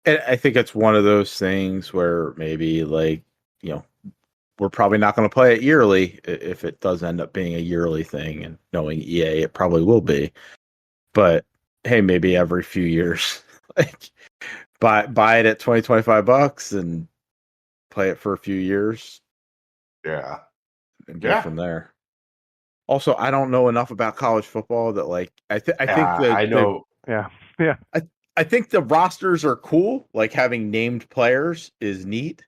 Speaker 1: And I think it's one of those things where maybe we're probably not going to play it yearly if it does end up being a yearly thing, and knowing EA, it probably will be. But hey, maybe every few years, like buy it at $20-$25 and play it for a few years.
Speaker 2: Yeah.
Speaker 1: And go from there. Also, I don't know enough about college football that I think
Speaker 2: I know.
Speaker 1: I think the rosters are cool. Like having named players is neat.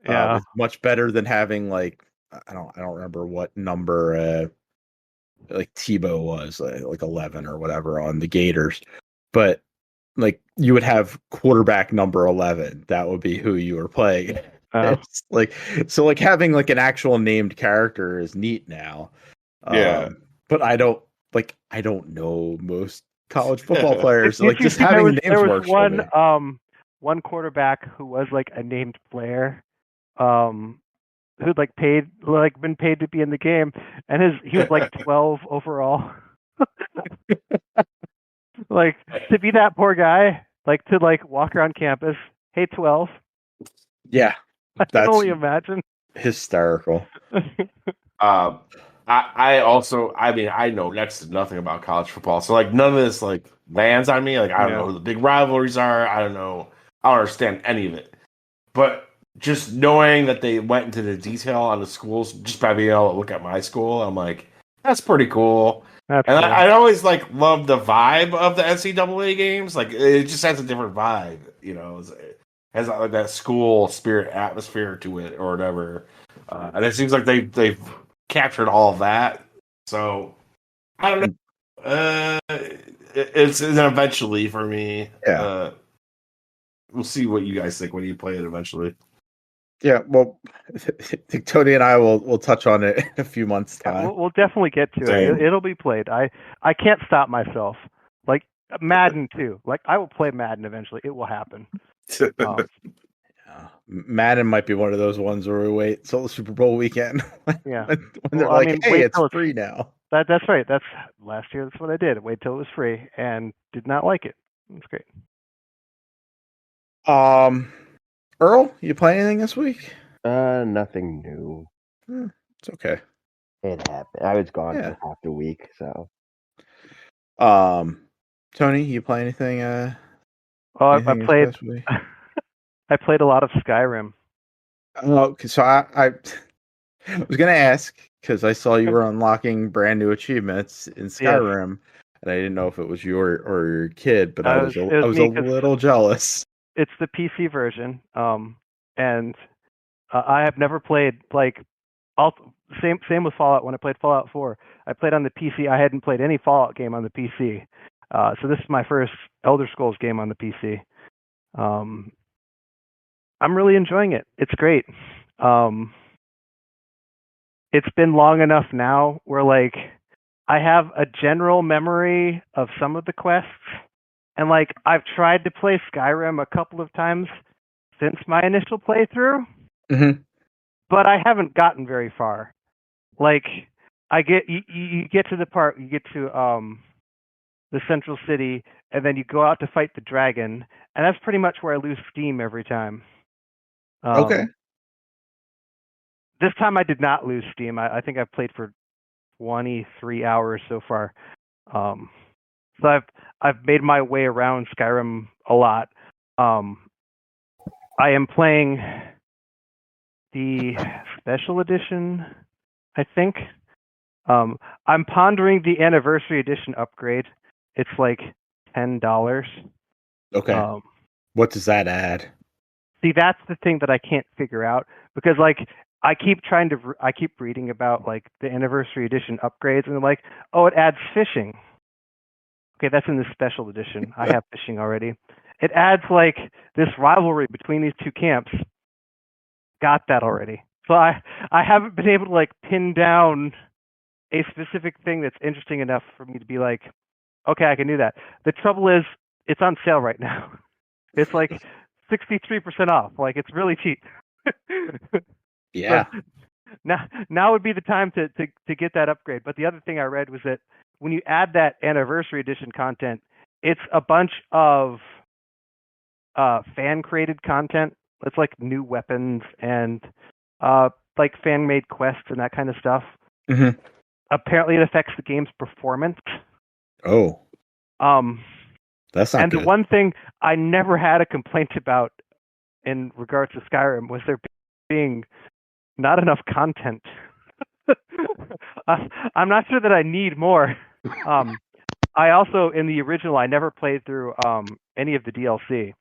Speaker 3: Yeah.
Speaker 1: It's much better than having I don't remember what number like Tebow was, like 11 or whatever on the Gators. But like you would have quarterback number 11. That would be who you were playing. It's like having like an actual named character is neat now. But I don't know most college football players. Like just having the names
Speaker 3: there was
Speaker 1: works for me.
Speaker 3: One quarterback who was like a named player, who'd been paid to be in the game, and he was like 12 overall. Like to be that poor guy, like to walk around campus, hey 12.
Speaker 1: Yeah,
Speaker 3: I can only imagine.
Speaker 1: Hysterical.
Speaker 2: I know next to nothing about college football, so like none of this like lands on me. Like I don't know who the big rivalries are. I don't understand any of it. But just knowing that they went into the detail on the schools, just by being able to look at my school, I'm like, that's pretty cool. Cool. I always love the vibe of the NCAA games. Like it just has a different vibe, It has like that school spirit atmosphere to it or whatever. And it seems like they've captured all of that. So I don't know. It's an eventually for me.
Speaker 1: Yeah.
Speaker 2: We'll see what you guys think when you play it eventually.
Speaker 1: Yeah, well, I think Tony and I will touch on it in a few months'
Speaker 3: Yeah,
Speaker 1: time.
Speaker 3: we'll definitely get to it.
Speaker 2: Same.
Speaker 3: It'll be played. I can't stop myself. Like Madden too. Like I will play Madden eventually. It will happen.
Speaker 1: Yeah. Madden might be one of those ones where we wait till the Super Bowl weekend
Speaker 3: Yeah.
Speaker 1: when
Speaker 3: Well,
Speaker 1: they're
Speaker 3: I
Speaker 1: like,
Speaker 3: mean,
Speaker 1: "Hey,
Speaker 3: wait
Speaker 1: it's
Speaker 3: till it's
Speaker 1: free now."
Speaker 3: that's right. That's last year. That's what I did. Wait till it was free and did not like it. It's great.
Speaker 1: Earl, you play anything this week?
Speaker 4: Nothing new.
Speaker 1: It's okay.
Speaker 4: It happened. I was gone
Speaker 1: Yeah.
Speaker 4: for half the week, so
Speaker 1: Tony, you play anything?
Speaker 3: I
Speaker 1: Anything this
Speaker 3: played.
Speaker 1: past week?
Speaker 3: I played a lot of Skyrim.
Speaker 1: Oh, so I was gonna ask because I saw you were unlocking brand new achievements in
Speaker 3: Yes,
Speaker 1: Skyrim, and I didn't know if it was your kid, but I
Speaker 3: it
Speaker 1: was
Speaker 3: was
Speaker 1: I was a
Speaker 3: me because
Speaker 1: little jealous.
Speaker 3: it's the PC version. And I have never played like all same with Fallout. When I played Fallout 4, I played on the PC. I hadn't played any Fallout game on the PC. So this is my first Elder Scrolls game on the PC. I'm really enjoying it. It's great. It's been long enough now where like I have a general memory of some of the quests, and like I've tried to play Skyrim a couple of times since my initial playthrough,
Speaker 1: Mm-hmm.
Speaker 3: but I haven't gotten very far. Like I get you get to the part, you get to the central city, and then you go out to fight the dragon, and that's pretty much where I lose steam every time.
Speaker 1: Okay.
Speaker 3: This time I did not lose steam. I think I've played for 23 hours so far. So I've made my way around Skyrim a lot. I am playing the special edition, I think. I'm pondering the anniversary edition upgrade. It's like $10.
Speaker 1: Okay. What does that add?
Speaker 3: See, that's the thing that I can't figure out because like I keep reading about like the anniversary edition upgrades and they're like, oh, it adds fishing. Okay, that's in the special edition. I have fishing already. It adds like this rivalry between these two camps. Got that already. So I haven't been able to like pin down a specific thing that's interesting enough for me to be like, okay, I can do that. The trouble is, it's on sale right now. It's like 63% off. Like it's really cheap.
Speaker 1: Yeah.
Speaker 3: So now would be the time to get that upgrade. But the other thing I read was that when you add that anniversary edition content, it's a bunch of fan created content. It's like new weapons and like fan made quests and that kind of stuff.
Speaker 1: Mm-hmm.
Speaker 3: Apparently, it affects the game's performance.
Speaker 1: Oh, that's not
Speaker 3: And
Speaker 1: good.
Speaker 3: the one thing I never had a complaint about in regards to Skyrim was there being not enough content. I'm not sure that I need more. I also, in the original, I never played through any of the DLC.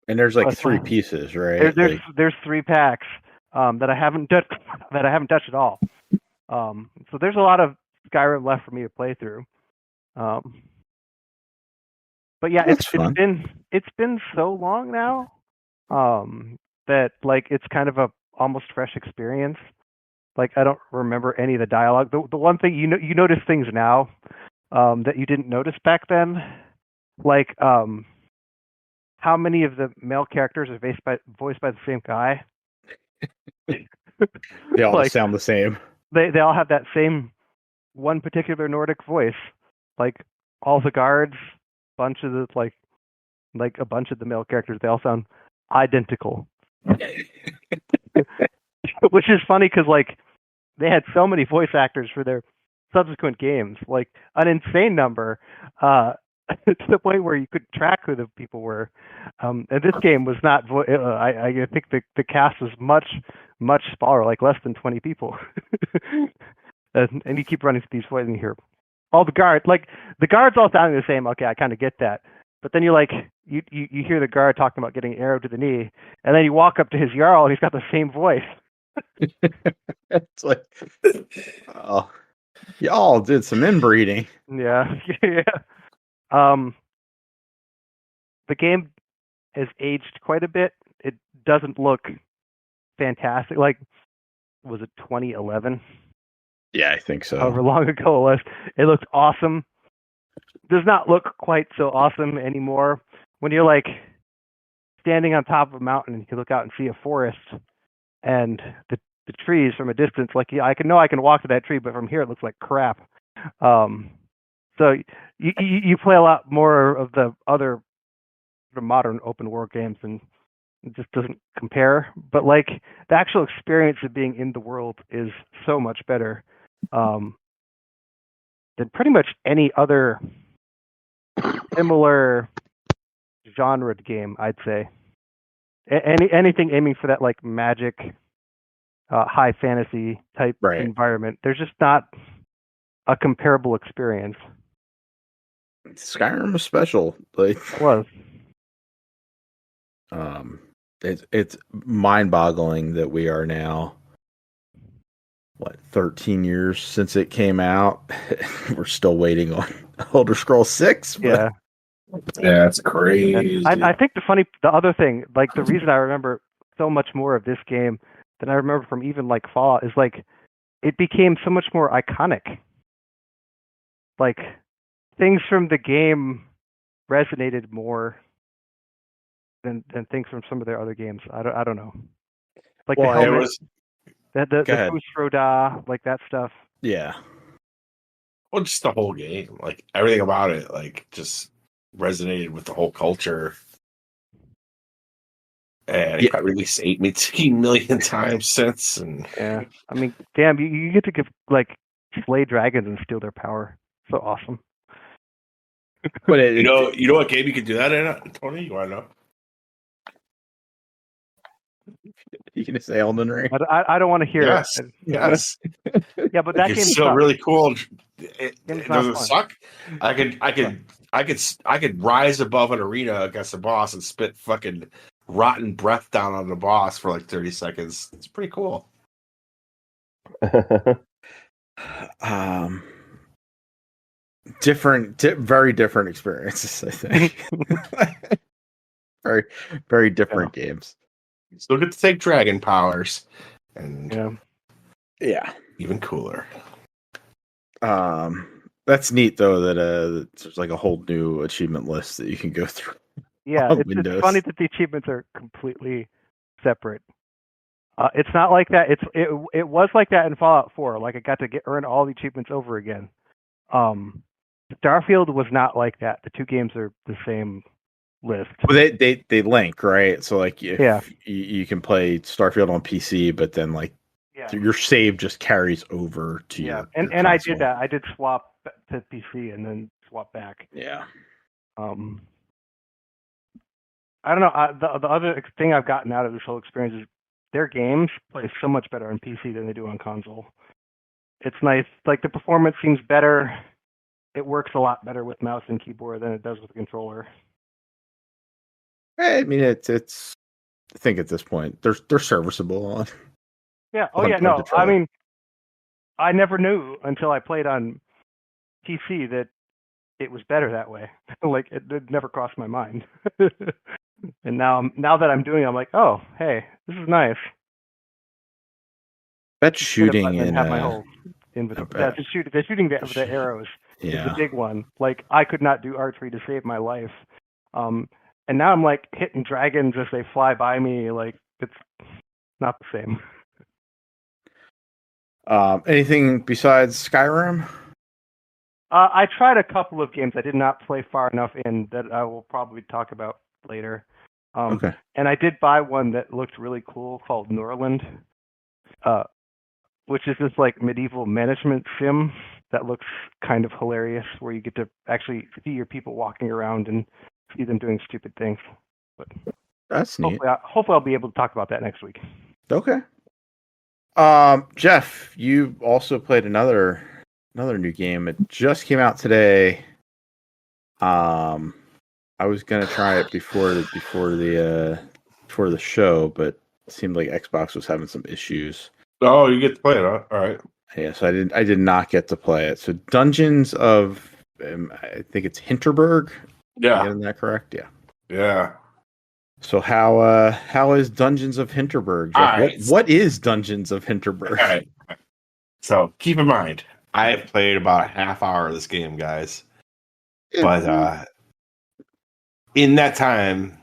Speaker 1: And there's like
Speaker 3: But,
Speaker 1: 3 pieces, right?
Speaker 3: there's 3 packs that I haven't touched at all. So there's a lot of Skyrim left for me to play through. But yeah,
Speaker 1: That's fun.
Speaker 3: it's been so long now that like it's kind of a almost fresh experience. Like I don't remember any of the dialogue. The one thing you notice things now that you didn't notice back then, like how many of the male characters are voiced by the same guy?
Speaker 1: They all
Speaker 3: Like
Speaker 1: sound the same.
Speaker 3: they all have that same one particular Nordic voice. Like all the guards, bunch of the like a bunch of the male characters, they all sound identical. Which is funny because like they had so many voice actors for their subsequent games, like an insane number, to the point where you could track who the people were. And this game was not. I think the cast was much smaller, like less than 20 people. And you keep running through these voices and you hear all the guards, like the guards all sounding the same. Okay, I kind of get that. But then you like you hear the guard talking about getting arrowed to the knee, and then you walk up to his Jarl and he's got the same voice.
Speaker 1: It's like, oh, y'all did some inbreeding.
Speaker 3: Yeah, yeah. The game has aged quite a bit. It doesn't look fantastic. Like, was it 2011?
Speaker 1: Yeah, I think so.
Speaker 3: However long ago it was. It looked awesome. Does not look quite so awesome anymore. When you're like standing on top of a mountain and you can look out and see a forest and the trees from a distance, like I can walk to that tree, but from here it looks like crap. So you play a lot more of the other modern open world games, and it just doesn't compare. But like the actual experience of being in the world is so much better than pretty much any other similar genre game, I'd say. Anything aiming for that like magic, high fantasy type environment, there's just not a comparable experience.
Speaker 1: Skyrim was special. Like,
Speaker 3: it was.
Speaker 1: It's mind-boggling that we are now 13 years since it came out. We're still waiting on Elder Scrolls 6.
Speaker 3: Yeah.
Speaker 2: Yeah, it's crazy.
Speaker 3: I think the other thing, like the reason I remember so much more of this game than I remember from even like Fallout is like it became so much more iconic. Like things from the game resonated more than things from some of their other games. I don't know. Like the helmet, the Fus Roda, like that stuff.
Speaker 1: Yeah.
Speaker 2: Well, just the whole game, like everything about it, like just resonated with the whole culture. And it got released 18 million times since. And
Speaker 3: yeah, I mean, damn, you get to slay dragons and steal their power. So awesome.
Speaker 2: But you know what game you could do that in, Tony? You want to know?
Speaker 1: You can say Elden Ring.
Speaker 3: I don't want to hear it.
Speaker 2: Yes.
Speaker 3: Yeah, but that game's
Speaker 2: still really cool. It doesn't
Speaker 3: fun.
Speaker 2: suck. I could rise above an arena against a boss and spit fucking rotten breath down on the boss for like 30 seconds. It's pretty cool.
Speaker 1: Very different experiences, I think. Very, very different games.
Speaker 2: Still get to take dragon powers, and
Speaker 1: yeah,
Speaker 2: even cooler.
Speaker 1: That's neat though that there's like a whole new achievement list that you can go through.
Speaker 3: Yeah, it's funny that the achievements are completely separate. It's not like that. It was like that in Fallout 4. Like I got to earn all the achievements over again. Starfield was not like that. The two games are the same list.
Speaker 1: Well, they link, right? So like you can play Starfield on PC, but then like your save just carries over to your
Speaker 3: and I did that. I did swap to PC and then swap back.
Speaker 1: Yeah.
Speaker 3: I don't know. The other thing I've gotten out of this whole experience is their games play so much better on PC than they do on console. It's nice. Like the performance seems better. It works a lot better with mouse and keyboard than it does with a controller.
Speaker 1: I mean, it's. I think at this point they're serviceable on.
Speaker 3: Yeah. Oh yeah. No. I mean, I never knew until I played on PC that it was better that way. Like it never crossed my mind. And now that I'm doing it, I'm like, oh, hey, this is nice.
Speaker 1: That shooting in
Speaker 3: have my whole inventory. The shooting the arrows is the big one. Like I could not do archery to save my life. And now I'm like hitting dragons as they fly by me. Like it's not the same.
Speaker 1: Anything besides Skyrim?
Speaker 3: I tried a couple of games I did not play far enough in that I will probably talk about later.
Speaker 1: Okay.
Speaker 3: And I did buy one that looked really cool called Norland, which is this like medieval management sim that looks kind of hilarious, where you get to actually see your people walking around and see them doing stupid things. But
Speaker 1: that's neat.
Speaker 3: Hopefully I'll be able to talk about that next week.
Speaker 1: Okay. Jeff, you also played another new game. It just came out today. I was gonna try it before the show, but it seemed like Xbox was having some issues.
Speaker 2: Oh, you get to play it, huh? All right.
Speaker 1: Yeah, so I did not get to play it. So Dungeons of, I think it's Hinterberg.
Speaker 2: Yeah.
Speaker 1: Am I getting that correct? Yeah.
Speaker 2: Yeah.
Speaker 1: So how is Dungeons of Hinterberg,
Speaker 2: All
Speaker 1: Jeff?
Speaker 2: right.
Speaker 1: What is Dungeons of Hinterberg?
Speaker 2: All right. So keep in mind, I have played about a half hour of this game, guys. But in that time,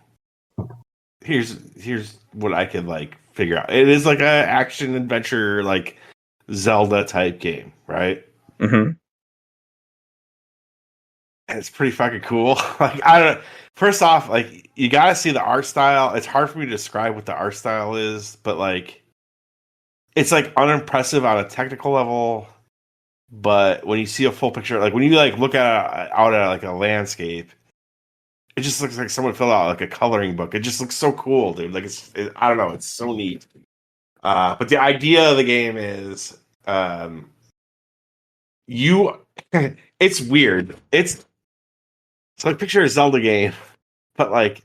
Speaker 2: here's what I could like figure out. It is like a action adventure, like Zelda type game, right?
Speaker 1: Mm-hmm.
Speaker 2: And it's pretty fucking cool. Like I don't know. First off, like you gotta see the art style. It's hard for me to describe what the art style is, but like it's like unimpressive on a technical level. But when you see a full picture, like when you like look at out at like a landscape, it just looks like someone filled out like a coloring book. It just looks so cool, dude. Like I don't know, it's so neat. But the idea of the game is, you, it's weird. It's like picture a Zelda game, but like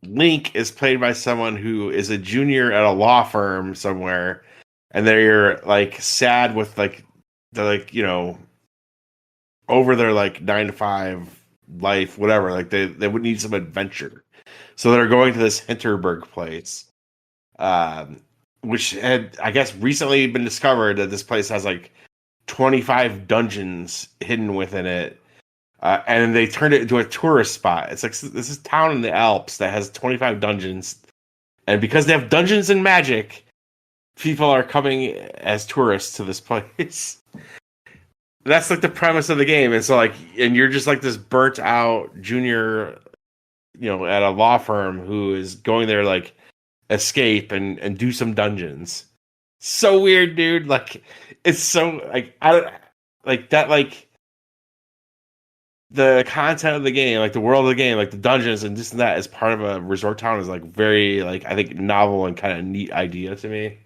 Speaker 2: Link is played by someone who is a junior at a law firm somewhere, and they're like sad with like they're like over their like 9 to 5 life, whatever. Like they would need some adventure, so they're going to this Hinterberg place, which had I guess recently been discovered that this place has like 25 dungeons hidden within it. And they turned it into a tourist spot. It's like this is town in the Alps that has 25 dungeons, and because they have dungeons and magic, people are coming as tourists to this place. That's like the premise of the game. And so like, and you're just like this burnt out junior, at a law firm who is going there like escape and do some dungeons. So weird, dude. Like it's so like I don't like that like. The content of the game, like the world of the game, like the dungeons and this and that as part of a resort town is like very like I think novel and kind of neat idea to me.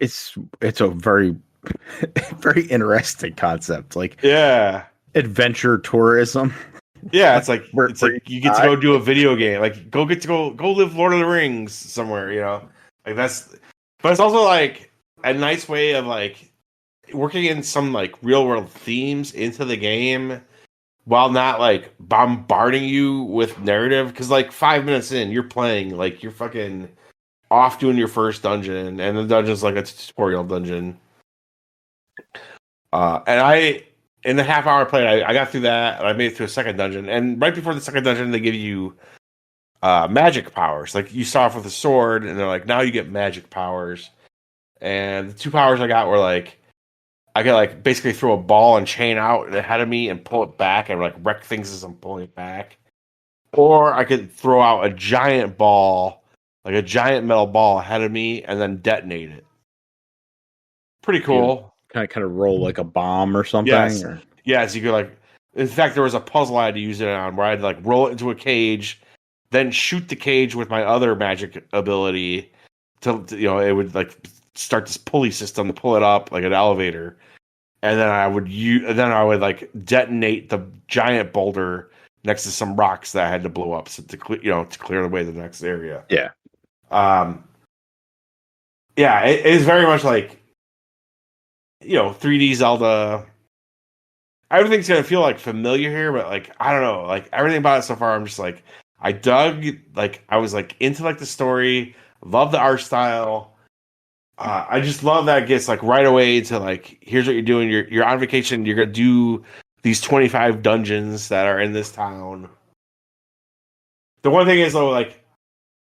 Speaker 1: It's a very very interesting concept. Like
Speaker 2: Yeah.
Speaker 1: adventure tourism.
Speaker 2: Yeah, it's like
Speaker 1: Where
Speaker 2: you get to go do a video game. Like go live Lord of the Rings somewhere, Like that's but it's also like a nice way of like working in some like real world themes into the game, while not like bombarding you with narrative, because like 5 minutes in, you're playing, like you're fucking off doing your first dungeon, and the dungeon's like a tutorial dungeon. And I, in the half hour play, I got through that, and I made it to a second dungeon. And right before the second dungeon, they give you magic powers. Like you start off with a sword, and they're like, now you get magic powers. And the 2 powers I got were like, I could like basically throw a ball and chain out ahead of me and pull it back and like wreck things as I'm pulling it back. Or I could throw out a giant ball, like a giant metal ball ahead of me and then detonate it. Pretty cool.
Speaker 1: Kind of roll like a bomb or something.
Speaker 2: Yes.
Speaker 1: Or...
Speaker 2: Yes, you could like in fact there was a puzzle I had to use it on where I'd like roll it into a cage, then shoot the cage with my other magic ability to it would like start this pulley system to pull it up like an elevator, and then I would like detonate the giant boulder next to some rocks that I had to blow up to clear the way to the next area.
Speaker 1: Yeah.
Speaker 2: Yeah, it is very much like 3D Zelda. Everything's gonna feel like familiar here, but like I don't know, like everything about it so far, I'm just like I dug, like I was like into like the story, love the art style. I just love that it gets like right away to like, here's what you're doing. You're on vacation. You're gonna do these 25 dungeons that are in this town. The one thing is though, like,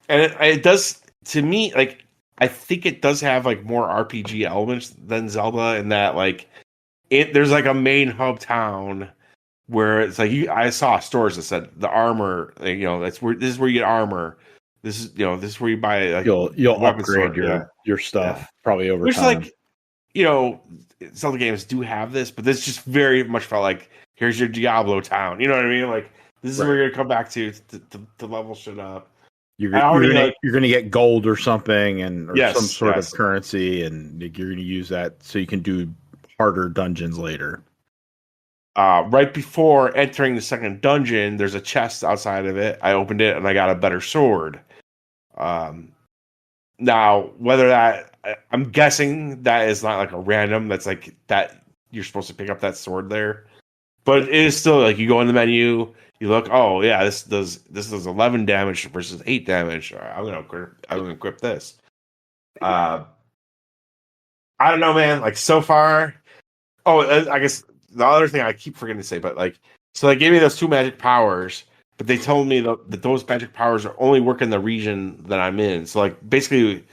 Speaker 2: and it does to me, like I think it does have like more RPG elements than Zelda in that like there's like a main hub town where it's like I saw stores that said the armor, like, this is where you get armor. This is where you buy. Like,
Speaker 1: you'll upgrade your stuff probably over
Speaker 2: Which,
Speaker 1: time.
Speaker 2: like, Zelda games do have this, but this just very much felt like here's your Diablo town. You know what I mean? Like this is where you're gonna come back to level shit up.
Speaker 1: You're gonna get gold or something, or some sort of currency, and you're gonna use that so you can do harder dungeons later.
Speaker 2: Right before entering the second dungeon, there's a chest outside of it. I opened it and I got a better sword. Now, whether I'm guessing that is not like a random, that's like that you're supposed to pick up that sword there. But it is still like you go in the menu, you look. Oh yeah, this does 11 damage versus 8 damage. All right, I'm gonna equip this. I don't know, man. Like so far. Oh, I guess the other thing I keep forgetting to say, but like, so they gave me those 2 magic powers, but they told me that those magic powers are only work in the region that I'm in. So like, basically,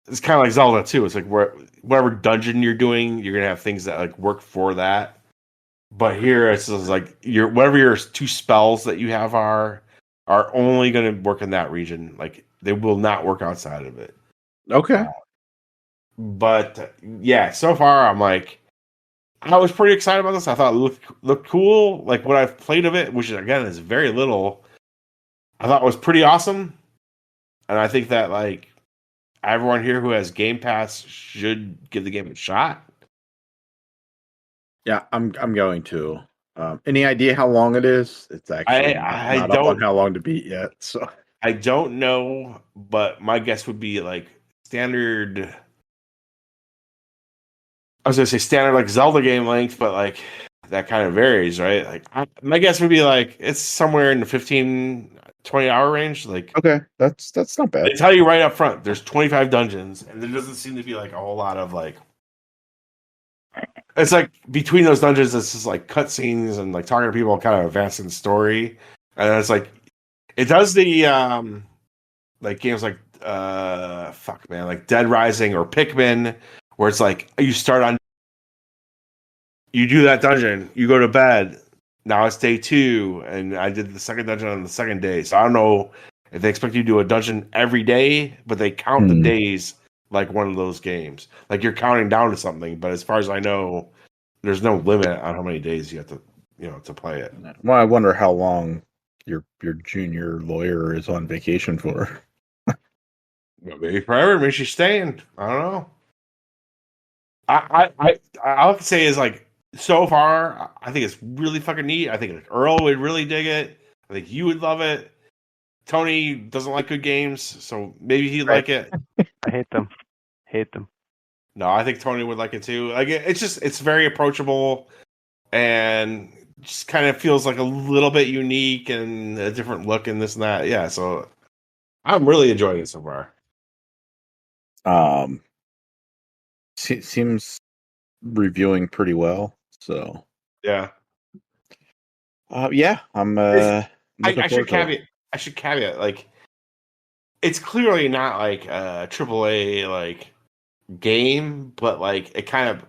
Speaker 2: it's kind of like Zelda too. It's like whatever dungeon you're doing, you're gonna have things that like work for that. But here it's just like whatever your 2 spells that you have are only gonna work in that region. Like they will not work outside of it.
Speaker 1: Okay.
Speaker 2: But yeah, so far I'm like. I was pretty excited about this. I thought it looked cool. Like what I've played of it, which again is very little, I thought was pretty awesome. And I think that like everyone here who has Game Pass should give the game a shot.
Speaker 1: Yeah, I'm going to. Any idea how long it is? It's actually
Speaker 2: I
Speaker 1: not up
Speaker 2: don't
Speaker 1: on how long to beat yet. So
Speaker 2: I don't know, but my guess would be like standard. I was gonna say standard like Zelda game length, but like that kind of varies, right? Like my guess would be like it's somewhere in the 15-20 hour range. Like
Speaker 1: okay, that's not
Speaker 2: they
Speaker 1: bad.
Speaker 2: tell you right up front, there's 25 dungeons, and there doesn't seem to be like a whole lot of like. It's like between those dungeons, it's just like cutscenes and like talking to people, kind of advancing the story, and then it's like it does the like games like fuck man, like Dead Rising or Pikmin, where it's like you start on, you do that dungeon, you go to bed. Now it's day 2, and I did the second dungeon on the second day. So I don't know if they expect you to do a dungeon every day, but they count the days like one of those games. Like you're counting down to something, but as far as I know, there's no limit on how many days you have to, to play it.
Speaker 1: Well, I wonder how long your junior lawyer is on vacation for.
Speaker 2: Maybe forever. Maybe she's staying. I don't know. I all I can say is like so far, I think it's really fucking neat. I think like Earl would really dig it. I think you would love it. Tony doesn't like good games, so maybe he'd like it.
Speaker 3: I hate them. Hate them.
Speaker 2: No, I think Tony would like it too. Like it's very approachable and just kind of feels like a little bit unique and a different look and this and that. Yeah, so I'm really enjoying it so far.
Speaker 1: Seems reviewing pretty well. So
Speaker 2: yeah,
Speaker 1: yeah, I'm.
Speaker 2: I should caveat like it's clearly not like a AAA like game, but like it kind of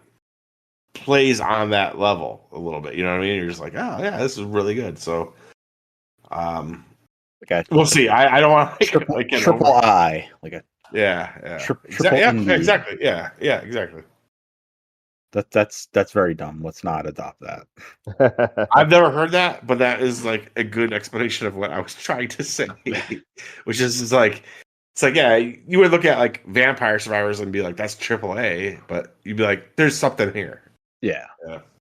Speaker 2: plays on that level a little bit. You know what I mean? You're just like, oh yeah, this is really good. So, we'll see. I don't want to
Speaker 1: triple I like a triple
Speaker 2: exactly. Yeah, exactly.
Speaker 1: That's very dumb. Let's not adopt that.
Speaker 2: I've never heard that, but that is like a good explanation of what I was trying to say, which is like, it's like, yeah, you would look at like Vampire Survivors and be like, that's AAA, but you'd be like, there's something here.
Speaker 1: Yeah.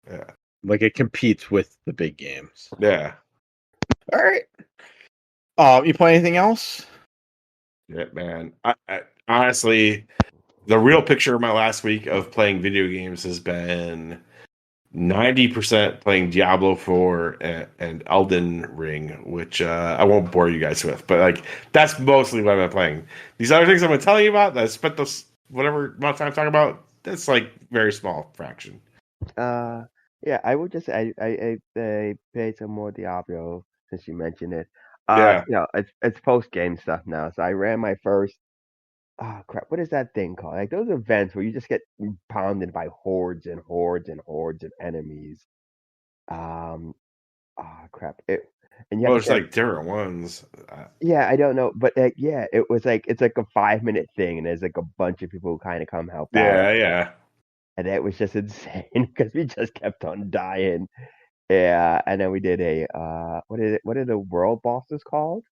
Speaker 2: Yeah.
Speaker 1: Like it competes with the big games.
Speaker 2: Yeah.
Speaker 1: All right. You play anything else?
Speaker 2: Yeah, man. I honestly, the real picture of my last week of playing video games has been 90% playing Diablo 4 and Elden Ring, which I won't bore you guys with, but like that's mostly what I've been playing. These other things I'm going to tell you about that I spent those whatever amount of time talking about, that's like very small fraction.
Speaker 4: Yeah, I would just say I played some more Diablo since you mentioned it.
Speaker 2: Yeah.
Speaker 4: It's post game stuff now. So I ran my first. Oh crap! What is that thing called? Like those events where you just get pounded by hordes and hordes and hordes of enemies. Crap! And you have
Speaker 2: Well, there's like different ones.
Speaker 4: Yeah, I don't know, but yeah, it was like it's like a 5 minute thing, and there's like a bunch of people who kind of come help out.
Speaker 2: Yeah.
Speaker 4: And that was just insane because we just kept on dying. Yeah, and then we did a what are the world bosses called?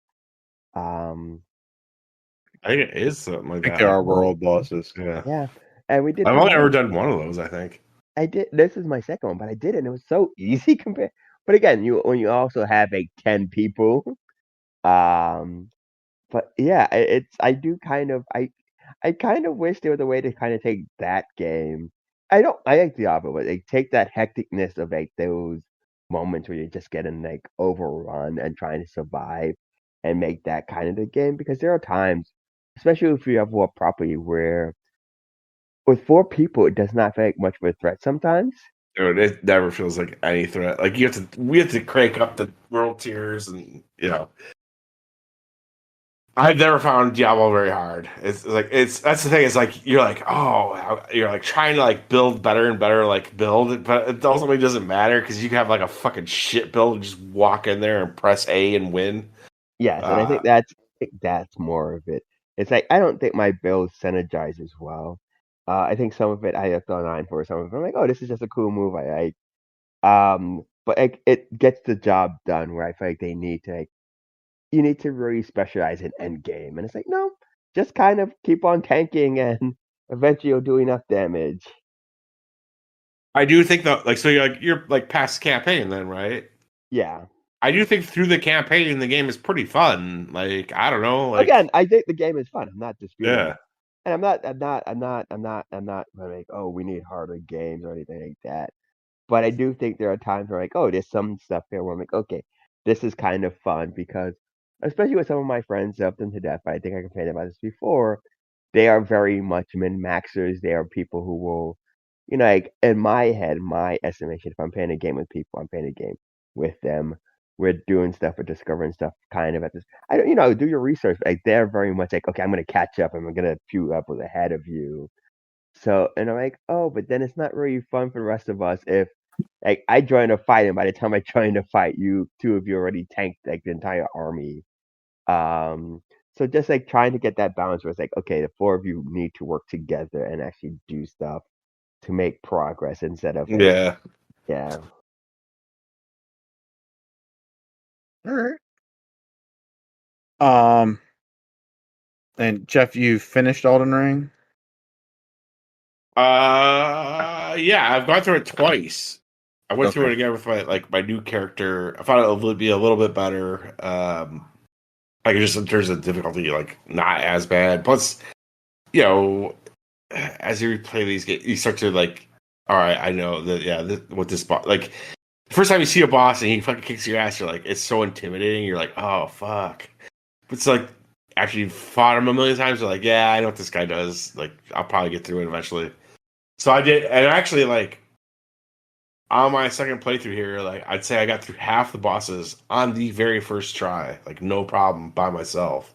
Speaker 2: I think it is something like that.
Speaker 1: There are world bosses.
Speaker 4: Yeah, and we did.
Speaker 2: I've only ever done one of those, I think.
Speaker 4: I did. This is my second one, but I did it, and it was so easy compared. But again, when you also have 10 people, but yeah, I do kind of I kind of wish there was a way to kind of take that game. I like Diablo, but they take that hecticness of like those moments where you're just getting like overrun and trying to survive and make that kind of the game, because there are times, especially if you have a property where with 4 people it does not feel like much of a threat sometimes.
Speaker 2: Dude, it never feels like any threat. Like we have to crank up the world tiers, and I've never found Diablo very hard. It's like that's the thing. It's like you're like you're like trying to like build better and better like build, but it ultimately doesn't matter because you can have like a fucking shit build and just walk in there and press A and win.
Speaker 4: Yes, and I think that's more of it. It's like I don't think my build synergizes well. I think some of it I have gone on for, some of it I'm like, oh, this is just a cool move I like. But it gets the job done where I feel like they need to like, you need to really specialize in end game, and it's like no, just kind of keep on tanking, and eventually you'll do enough damage.
Speaker 2: I do think that like so you're like past the campaign then, right?
Speaker 4: Yeah.
Speaker 2: I do think through the campaign the game is pretty fun. Like I don't know,
Speaker 4: Again, I think the game is fun. I'm not disputing
Speaker 2: yeah.
Speaker 4: that. And I'm not like, oh, we need harder games or anything like that. But I do think there are times where like, oh, there's some stuff here where I'm like, okay, this is kind of fun because, especially with some of my friends up them to death, I think I complained about this before. They are very much min maxers. They are people who will, like in my head, my estimation, if I'm playing a game with people, I'm playing a game with them. We're doing stuff, we're discovering stuff kind of at this. I don't, do your research. Like they're very much like, okay, I'm gonna catch up and I'm gonna a few levels ahead of you. So, and I'm like, oh, but then it's not really fun for the rest of us if like I joined a fight and by the time I joined the fight, you two of you already tanked like the entire army. Um, so just like trying to get that balance where it's like, okay, the 4 of you need to work together and actually do stuff to make progress instead of like,
Speaker 2: Yeah.
Speaker 4: yeah.
Speaker 1: All right. And Jeff, you finished Elden Ring?
Speaker 2: Yeah, I've gone through it twice. I went through
Speaker 1: Okay.
Speaker 2: it again with my new character. I thought it would be a little bit better. Like just in terms of difficulty, like not as bad. Plus, as you replay these games, you start to like, all right, I know that. Yeah, what this boss like. The first time you see a boss and he fucking kicks your ass, you're like, it's so intimidating. You're like, oh fuck. But it's like after you've fought him a million times, you're like, yeah, I know what this guy does. Like, I'll probably get through it eventually. So I did, and actually, like on my second playthrough here, like I'd say I got through half the bosses on the very first try, like no problem by myself.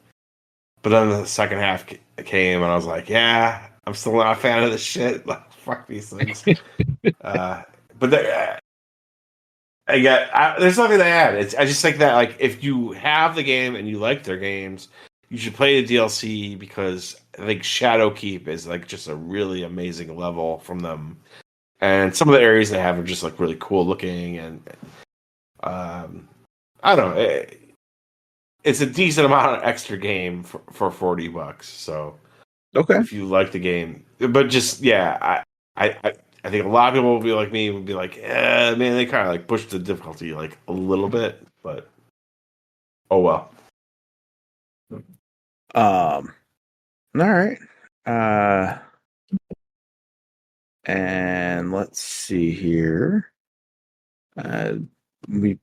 Speaker 2: But then the second half came, and I was like, yeah, I'm still not a fan of this shit. Like, fuck these things. But there's nothing to add. I just think that like if you have the game and you like their games, you should play the DLC because I think Shadowkeep is like just a really amazing level from them, and some of the areas they have are just like really cool looking, and I don't know. It's a decent amount of extra game for $40. So
Speaker 1: Okay.
Speaker 2: if you like the game, but just yeah, I think a lot of people will be like me, would be like, man, they kind of like pushed the difficulty like a little bit, but oh well.
Speaker 1: All right. And let's see here. We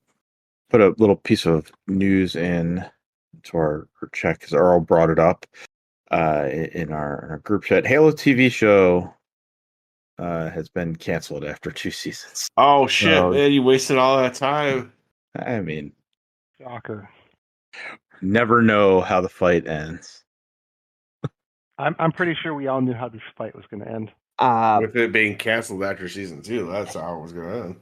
Speaker 1: put a little piece of news in to our chat because Earl brought it up in our group chat. Halo TV show has been canceled after 2 seasons.
Speaker 2: Oh shit, man! You wasted all that time.
Speaker 1: I mean,
Speaker 3: Shocker.
Speaker 1: never know how the fight ends.
Speaker 3: I'm pretty sure we all knew how this fight was going to end.
Speaker 2: With it being canceled after season 2, that's how it was going to end.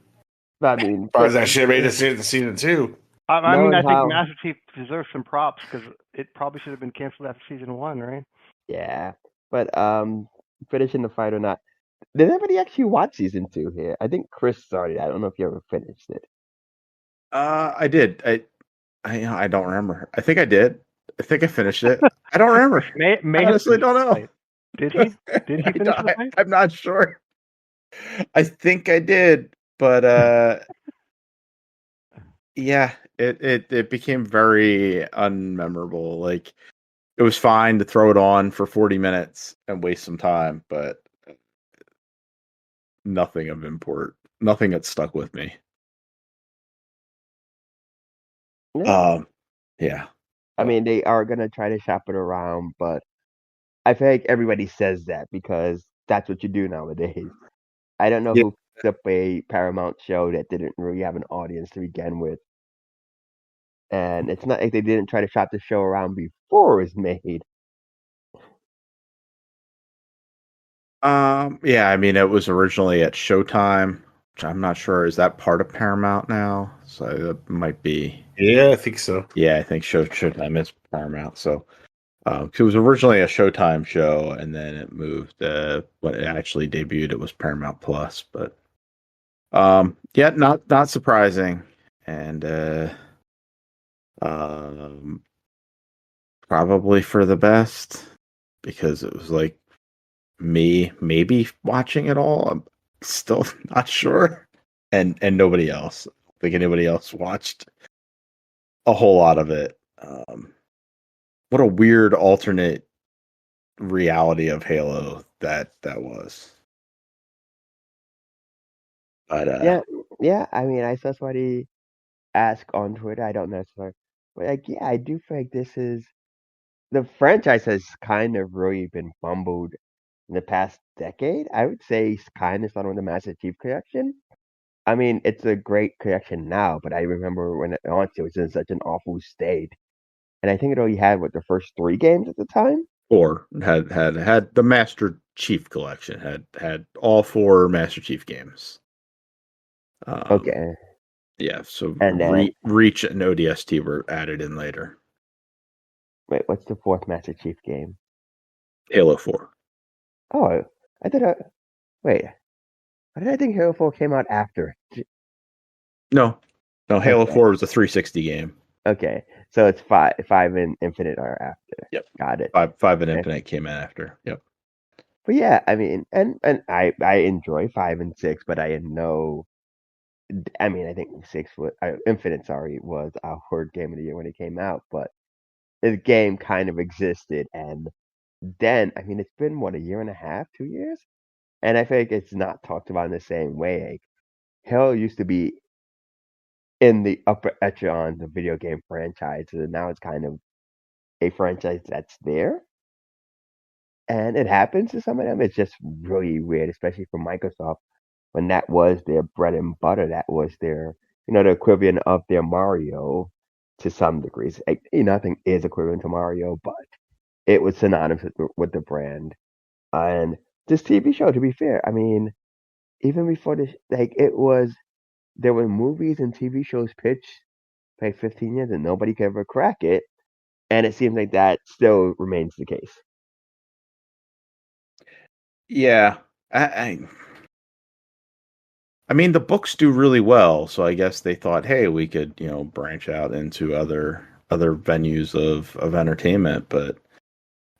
Speaker 4: I mean,
Speaker 2: As that shit made it to season 2.
Speaker 3: I mean, I think
Speaker 4: how-
Speaker 3: Master Chief deserves some props because it probably should have been canceled after season 1, right?
Speaker 4: Yeah, but finishing the fight or not. Did anybody actually watch season 2 here? I think Chris started. I don't know if you ever finished it.
Speaker 1: I did. I don't remember. I think I did. I think I finished it. I don't remember. I honestly don't know.
Speaker 3: Fight. Did he? Did he finish the fight?
Speaker 1: I'm not sure. I think I did, but yeah, it became very unmemorable. Like it was fine to throw it on for 40 minutes and waste some time, but nothing of import. Nothing that stuck with me.
Speaker 4: Yeah.
Speaker 1: Yeah.
Speaker 4: I mean, they are gonna try to shop it around, but I feel like everybody says that because that's what you do nowadays. I don't know
Speaker 1: Yeah.
Speaker 4: who picked up a Paramount show that didn't really have an audience to begin with, and it's not like they didn't try to shop the show around before it was made.
Speaker 1: Yeah, I mean, it was originally at Showtime, which I'm not sure, is that part of Paramount now? So that might be.
Speaker 2: Yeah, I think so.
Speaker 1: Yeah, I think Showtime is Paramount. So, 'cause it was originally a Showtime show, and then it moved. When it actually debuted, it was Paramount Plus. But, yeah, not surprising, and um, probably for the best because it was like me maybe watching it all. I'm still not sure, and nobody else. I don't think anybody else watched a whole lot of it. What a weird alternate reality of Halo that was. But
Speaker 4: Yeah, yeah. I mean, I saw somebody ask on Twitter. I don't know, but like, yeah, I do feel like this is the franchise has kind of really been fumbled in the past decade. I would say it's kind of started with the Master Chief Collection. I mean, it's a great collection now, but I remember when it launched, it was in such an awful state. And I think it only had what the first 3 games at the time.
Speaker 1: or had the Master Chief Collection, had all 4 Master Chief games.
Speaker 4: Okay,
Speaker 1: Yeah, so
Speaker 4: and then
Speaker 1: Reach and ODST were added in later.
Speaker 4: wait, what's the fourth Master Chief game?
Speaker 1: Halo 4.
Speaker 4: Oh, I thought. Wait, why did I think Halo 4 came out after?
Speaker 1: No, Halo
Speaker 4: Okay,
Speaker 1: 4 was a 360 game.
Speaker 4: okay, so it's five and Infinite are after.
Speaker 1: Yep.
Speaker 4: Got it.
Speaker 1: 5 and
Speaker 4: Okay.
Speaker 1: Infinite came in after. Yep.
Speaker 4: But yeah, I mean, and I enjoy 5 and 6, but I know. I mean, I think Infinite, sorry, was our third game of the year when it came out, but this game kind of existed, and then I mean, it's been what, a year and a half, 2 years, and I feel like it's not talked about in the same way. Like, Halo used to be in the upper echelon of video game franchises, and now it's kind of a franchise that's there, and it happens to some of them. It's just really weird, especially for Microsoft when that was their bread and butter. That was their, the equivalent of their Mario to some degrees. Like, nothing is equivalent to Mario, but it was synonymous with the brand. And this TV show, to be fair, I mean, even before this, like, there were movies and TV shows pitched like 15 years and nobody could ever crack it. And it seems like that still remains the case.
Speaker 1: Yeah. I mean, the books do really well, so I guess they thought, hey, we could, branch out into other venues of entertainment, but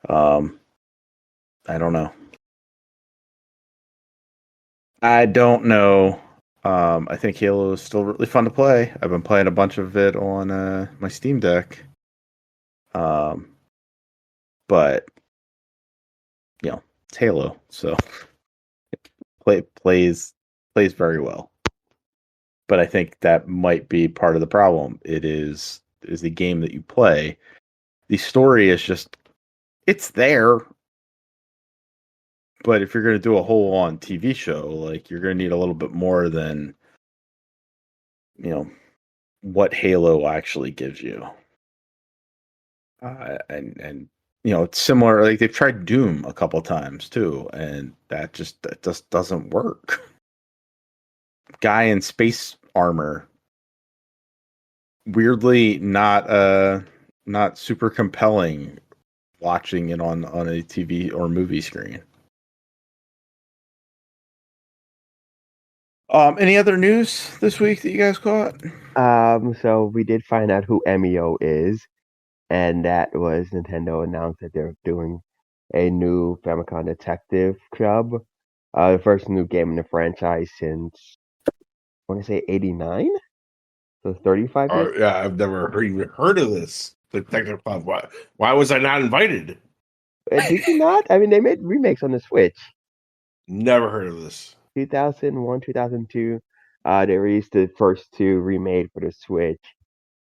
Speaker 1: I don't know. I don't know. I think Halo is still really fun to play. I've been playing a bunch of it on my Steam Deck. But it's Halo, so plays very well. But I think that might be part of the problem. It is the game that you play. The story is just, it's there. But if you're going to do a whole on TV show, like, you're going to need a little bit more than, what Halo actually gives you. And it's similar. Like, they've tried Doom a couple times too, and that just doesn't work. Guy in space armor, weirdly not super compelling watching it on a TV or movie screen. Any other news this week that you guys caught?
Speaker 4: So we did find out who Emio is, and that was Nintendo announced that they're doing a new Famicom Detective Club, the first new game in the franchise since I want to say '89, so 35 years.
Speaker 2: Yeah, I've never even heard of this. The Detective Club. Why was I not invited?
Speaker 4: Did you not? I mean, they made remakes on the Switch.
Speaker 2: Never heard of this.
Speaker 4: 2001, 2002. They released the first 2 remade for the Switch.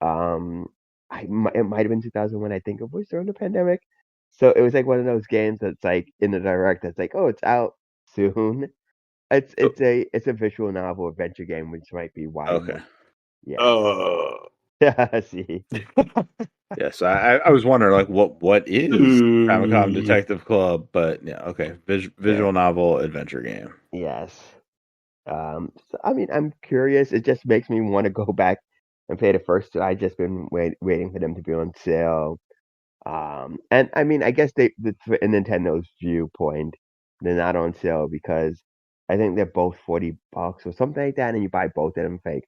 Speaker 4: It might have been 2001. I think it was during the pandemic. So it was like one of those games that's like in the direct. That's like, oh, it's out soon. It's a visual novel adventure game, which might be why
Speaker 1: Okay.
Speaker 4: more. Yeah.
Speaker 2: Oh.
Speaker 4: See.
Speaker 1: Yes, I was wondering like what is Famicom Detective Club, but yeah, okay, visual novel adventure game.
Speaker 4: Yes. So, I mean, I'm curious. It just makes me want to go back and play the first two. I just been waiting for them to be on sale. And I mean, I guess in Nintendo's viewpoint, they're not on sale because I think they're both $40 or something like that, and you buy both of them for like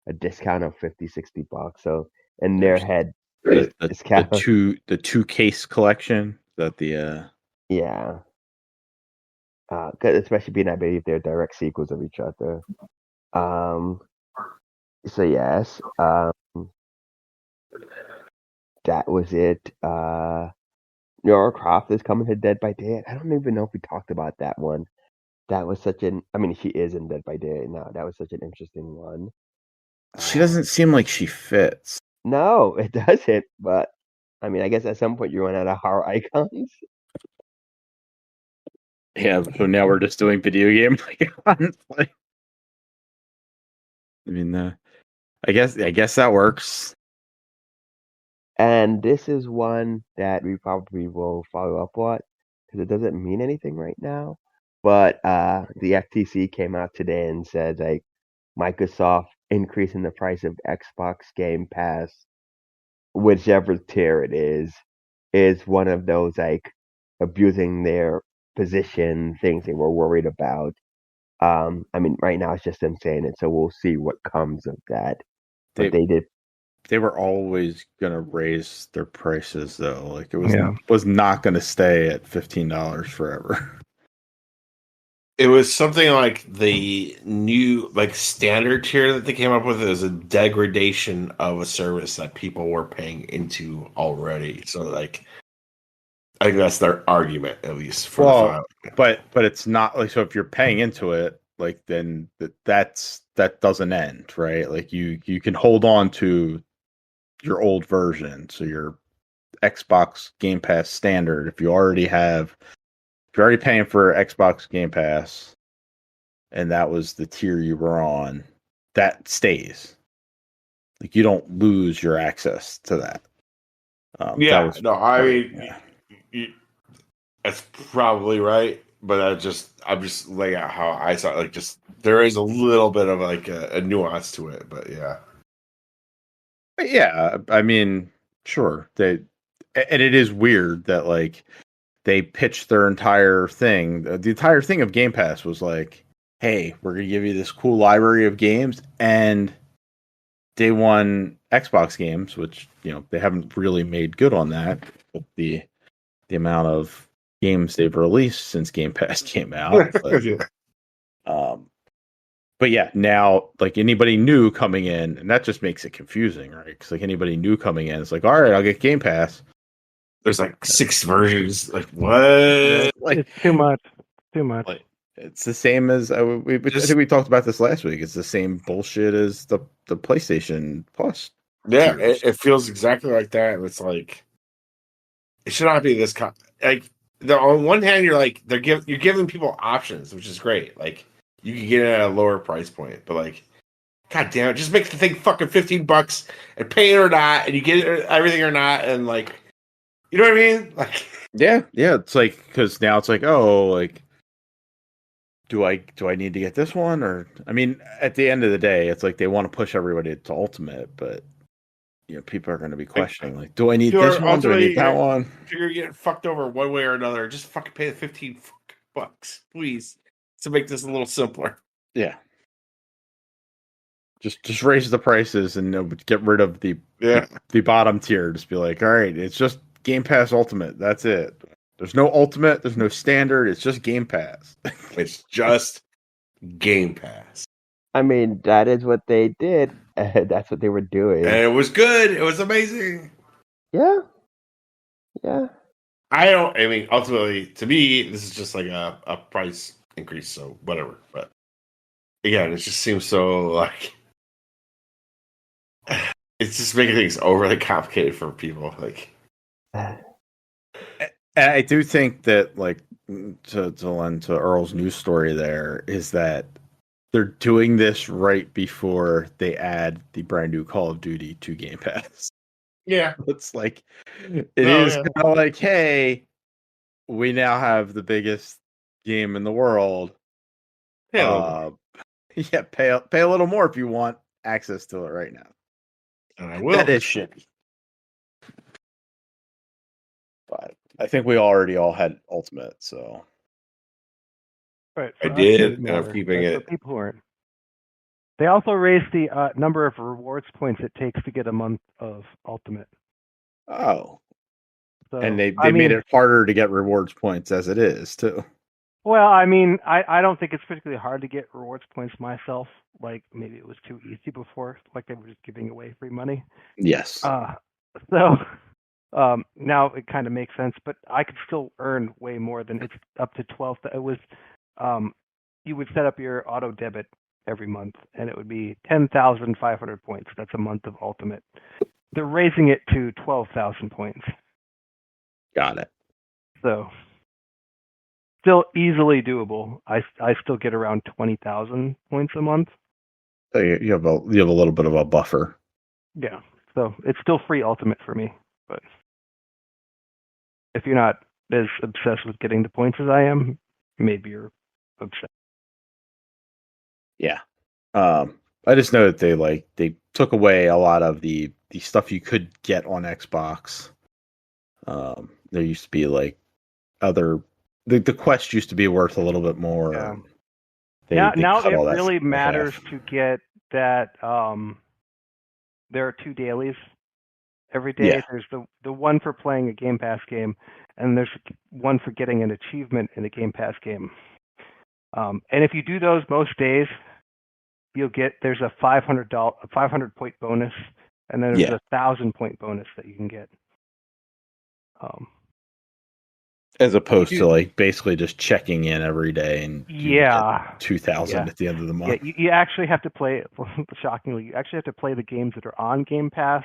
Speaker 4: a discount of 50, $60. So in their
Speaker 1: There's
Speaker 4: head,
Speaker 1: the
Speaker 4: it's
Speaker 1: the, the
Speaker 4: discount.
Speaker 1: two case collection that
Speaker 4: Yeah. 'Cause especially being I believe they're direct sequels of each other. Um. So yes. That was it. Nora Croft is coming to Dead by Daylight. I don't even know if we talked about that one. That was such an. I mean, she is in Dead by Daylight now. That was such an interesting one.
Speaker 1: she doesn't seem like she fits.
Speaker 4: No, it doesn't. But I mean, I guess at some point you run out of horror icons.
Speaker 1: Yeah, so now we're just doing video game icons. Like, I mean, I guess that works.
Speaker 4: And this is one that we probably will follow up on because it doesn't mean anything right now. But the FTC came out today and said like Microsoft increasing the price of Xbox Game Pass, whichever tier it is one of those like abusing their position things they were worried about. I mean, right now it's just them saying it, so we'll see what comes of that. But
Speaker 1: They
Speaker 4: they did.
Speaker 1: they were always gonna raise their prices though. Like it
Speaker 3: Yeah.
Speaker 1: was not gonna stay at $15 forever.
Speaker 2: It was something like the new like standard tier that they came up with is a degradation of a service that people were paying into already. So like I think that's their argument, at least for the file.
Speaker 1: But it's not like so if you're paying into it, like then that doesn't end, right? Like you can hold on to your old version, so your Xbox Game Pass standard. If you're already paying for Xbox Game Pass, and that was the tier you were on, that stays. Like you don't lose your access to that.
Speaker 2: Yeah,
Speaker 1: that was
Speaker 2: no, I
Speaker 1: part,
Speaker 2: mean,
Speaker 1: yeah.
Speaker 2: that's probably right. But I'm just laying out how I saw it. Like, just there is a little bit of like a nuance to it, but yeah.
Speaker 1: But yeah, I mean, sure. And it is weird that like they pitched their entire thing. The entire thing of Game Pass was like, "Hey, we're gonna give you this cool library of games," and day one Xbox games, which they haven't really made good on that. With the amount of games they've released since Game Pass came out, but,
Speaker 2: Yeah.
Speaker 1: but yeah, now like anybody new coming in, and that just makes it confusing, right? Because like anybody new coming in, it's like, all right, I'll get Game Pass.
Speaker 2: There's like 6 versions. Like what?
Speaker 1: Like
Speaker 3: It's too much. Too much.
Speaker 1: like it's the same as I think we talked about this last week. It's the same bullshit as the PlayStation Plus.
Speaker 2: Yeah,
Speaker 1: tiers.
Speaker 2: it feels exactly like that. And it's like it should not be this like on one hand you're like you're giving people options, which is great. Like you can get it at a lower price point, but like god damn it, just make the thing fucking $15 and pay it or not, and you get everything or not, and like you know what I mean? Like
Speaker 1: Yeah, it's like because now it's like, oh, like do I need to get this one? Or I mean, at the end of the day, it's like they want to push everybody to Ultimate, but people are going to be questioning like, do I need this one? Do I need that one?
Speaker 2: If you're getting fucked over one way or another, just fucking pay the $15, please, to make this a little simpler.
Speaker 1: Yeah, just raise the prices and get rid of the bottom tier. Just be like, all right, it's just Game Pass Ultimate. That's it. There's no Ultimate. There's no Standard. It's just Game Pass.
Speaker 2: It's just Game Pass.
Speaker 4: I mean, that is what they did. That's what they were doing.
Speaker 2: And it was good. It was amazing.
Speaker 4: Yeah.
Speaker 2: I mean, ultimately, to me, this is just like a price increase, so whatever. But again, it just seems so like it's just making things overly complicated for people. Like,
Speaker 1: And I do think that, like, to lend to Earl's news story, there is that they're doing this right before they add the brand new Call of Duty to Game Pass.
Speaker 2: yeah,
Speaker 1: It's like it is kind of like, hey, we now have the biggest game in the world.
Speaker 2: pay a little more.
Speaker 1: Yeah, pay a little more if you want access to it right now.
Speaker 2: And I will.
Speaker 1: That is shitty. But I think we already all had Ultimate, so
Speaker 3: Right.
Speaker 2: I
Speaker 3: for us,
Speaker 2: did,
Speaker 3: maybe
Speaker 2: and I'm
Speaker 3: more,
Speaker 2: keeping
Speaker 3: but for
Speaker 2: it.
Speaker 3: people who aren't. They also raised the number of rewards points it takes to get a month of Ultimate.
Speaker 1: oh,
Speaker 3: So
Speaker 1: and they
Speaker 3: I
Speaker 1: made
Speaker 3: mean,
Speaker 1: it harder to get rewards points as it is too.
Speaker 3: well, I mean, I don't think it's particularly hard to get rewards points myself. Like maybe it was too easy before, like they were just giving away free money.
Speaker 1: Yes.
Speaker 3: So now it kind of makes sense, but I could still earn way more than it's up to 12. It was you would set up your auto debit every month, and it would be 10,500 points. That's a month of Ultimate. They're raising it to 12,000 points.
Speaker 1: Got it.
Speaker 3: So still easily doable. I still get around 20,000 points a month.
Speaker 1: So you have a little bit of a buffer.
Speaker 3: Yeah. So it's still free Ultimate for me. But if you're not as obsessed with getting the points as I am, maybe you're obsessed.
Speaker 1: Yeah. I just know that they took away a lot of the stuff you could get on Xbox. There used to be like other the quest used to be worth a little bit more.
Speaker 3: Yeah.
Speaker 1: They
Speaker 3: Now
Speaker 1: cut
Speaker 3: it
Speaker 1: all that
Speaker 3: really
Speaker 1: stuff in
Speaker 3: matters
Speaker 1: half.
Speaker 3: to get that. There are 2 dailies every day.
Speaker 1: Yeah.
Speaker 3: There's the one for playing a Game Pass game, and there's one for getting an achievement in a Game Pass game. And if you do those most days, there's a 500 point bonus, and then there's a 1,000 point bonus that you can get.
Speaker 1: As opposed to like basically just checking in every day and you get 2,000 at the end of the month.
Speaker 3: Yeah, you actually have to play. Shockingly, you actually have to play the games that are on Game Pass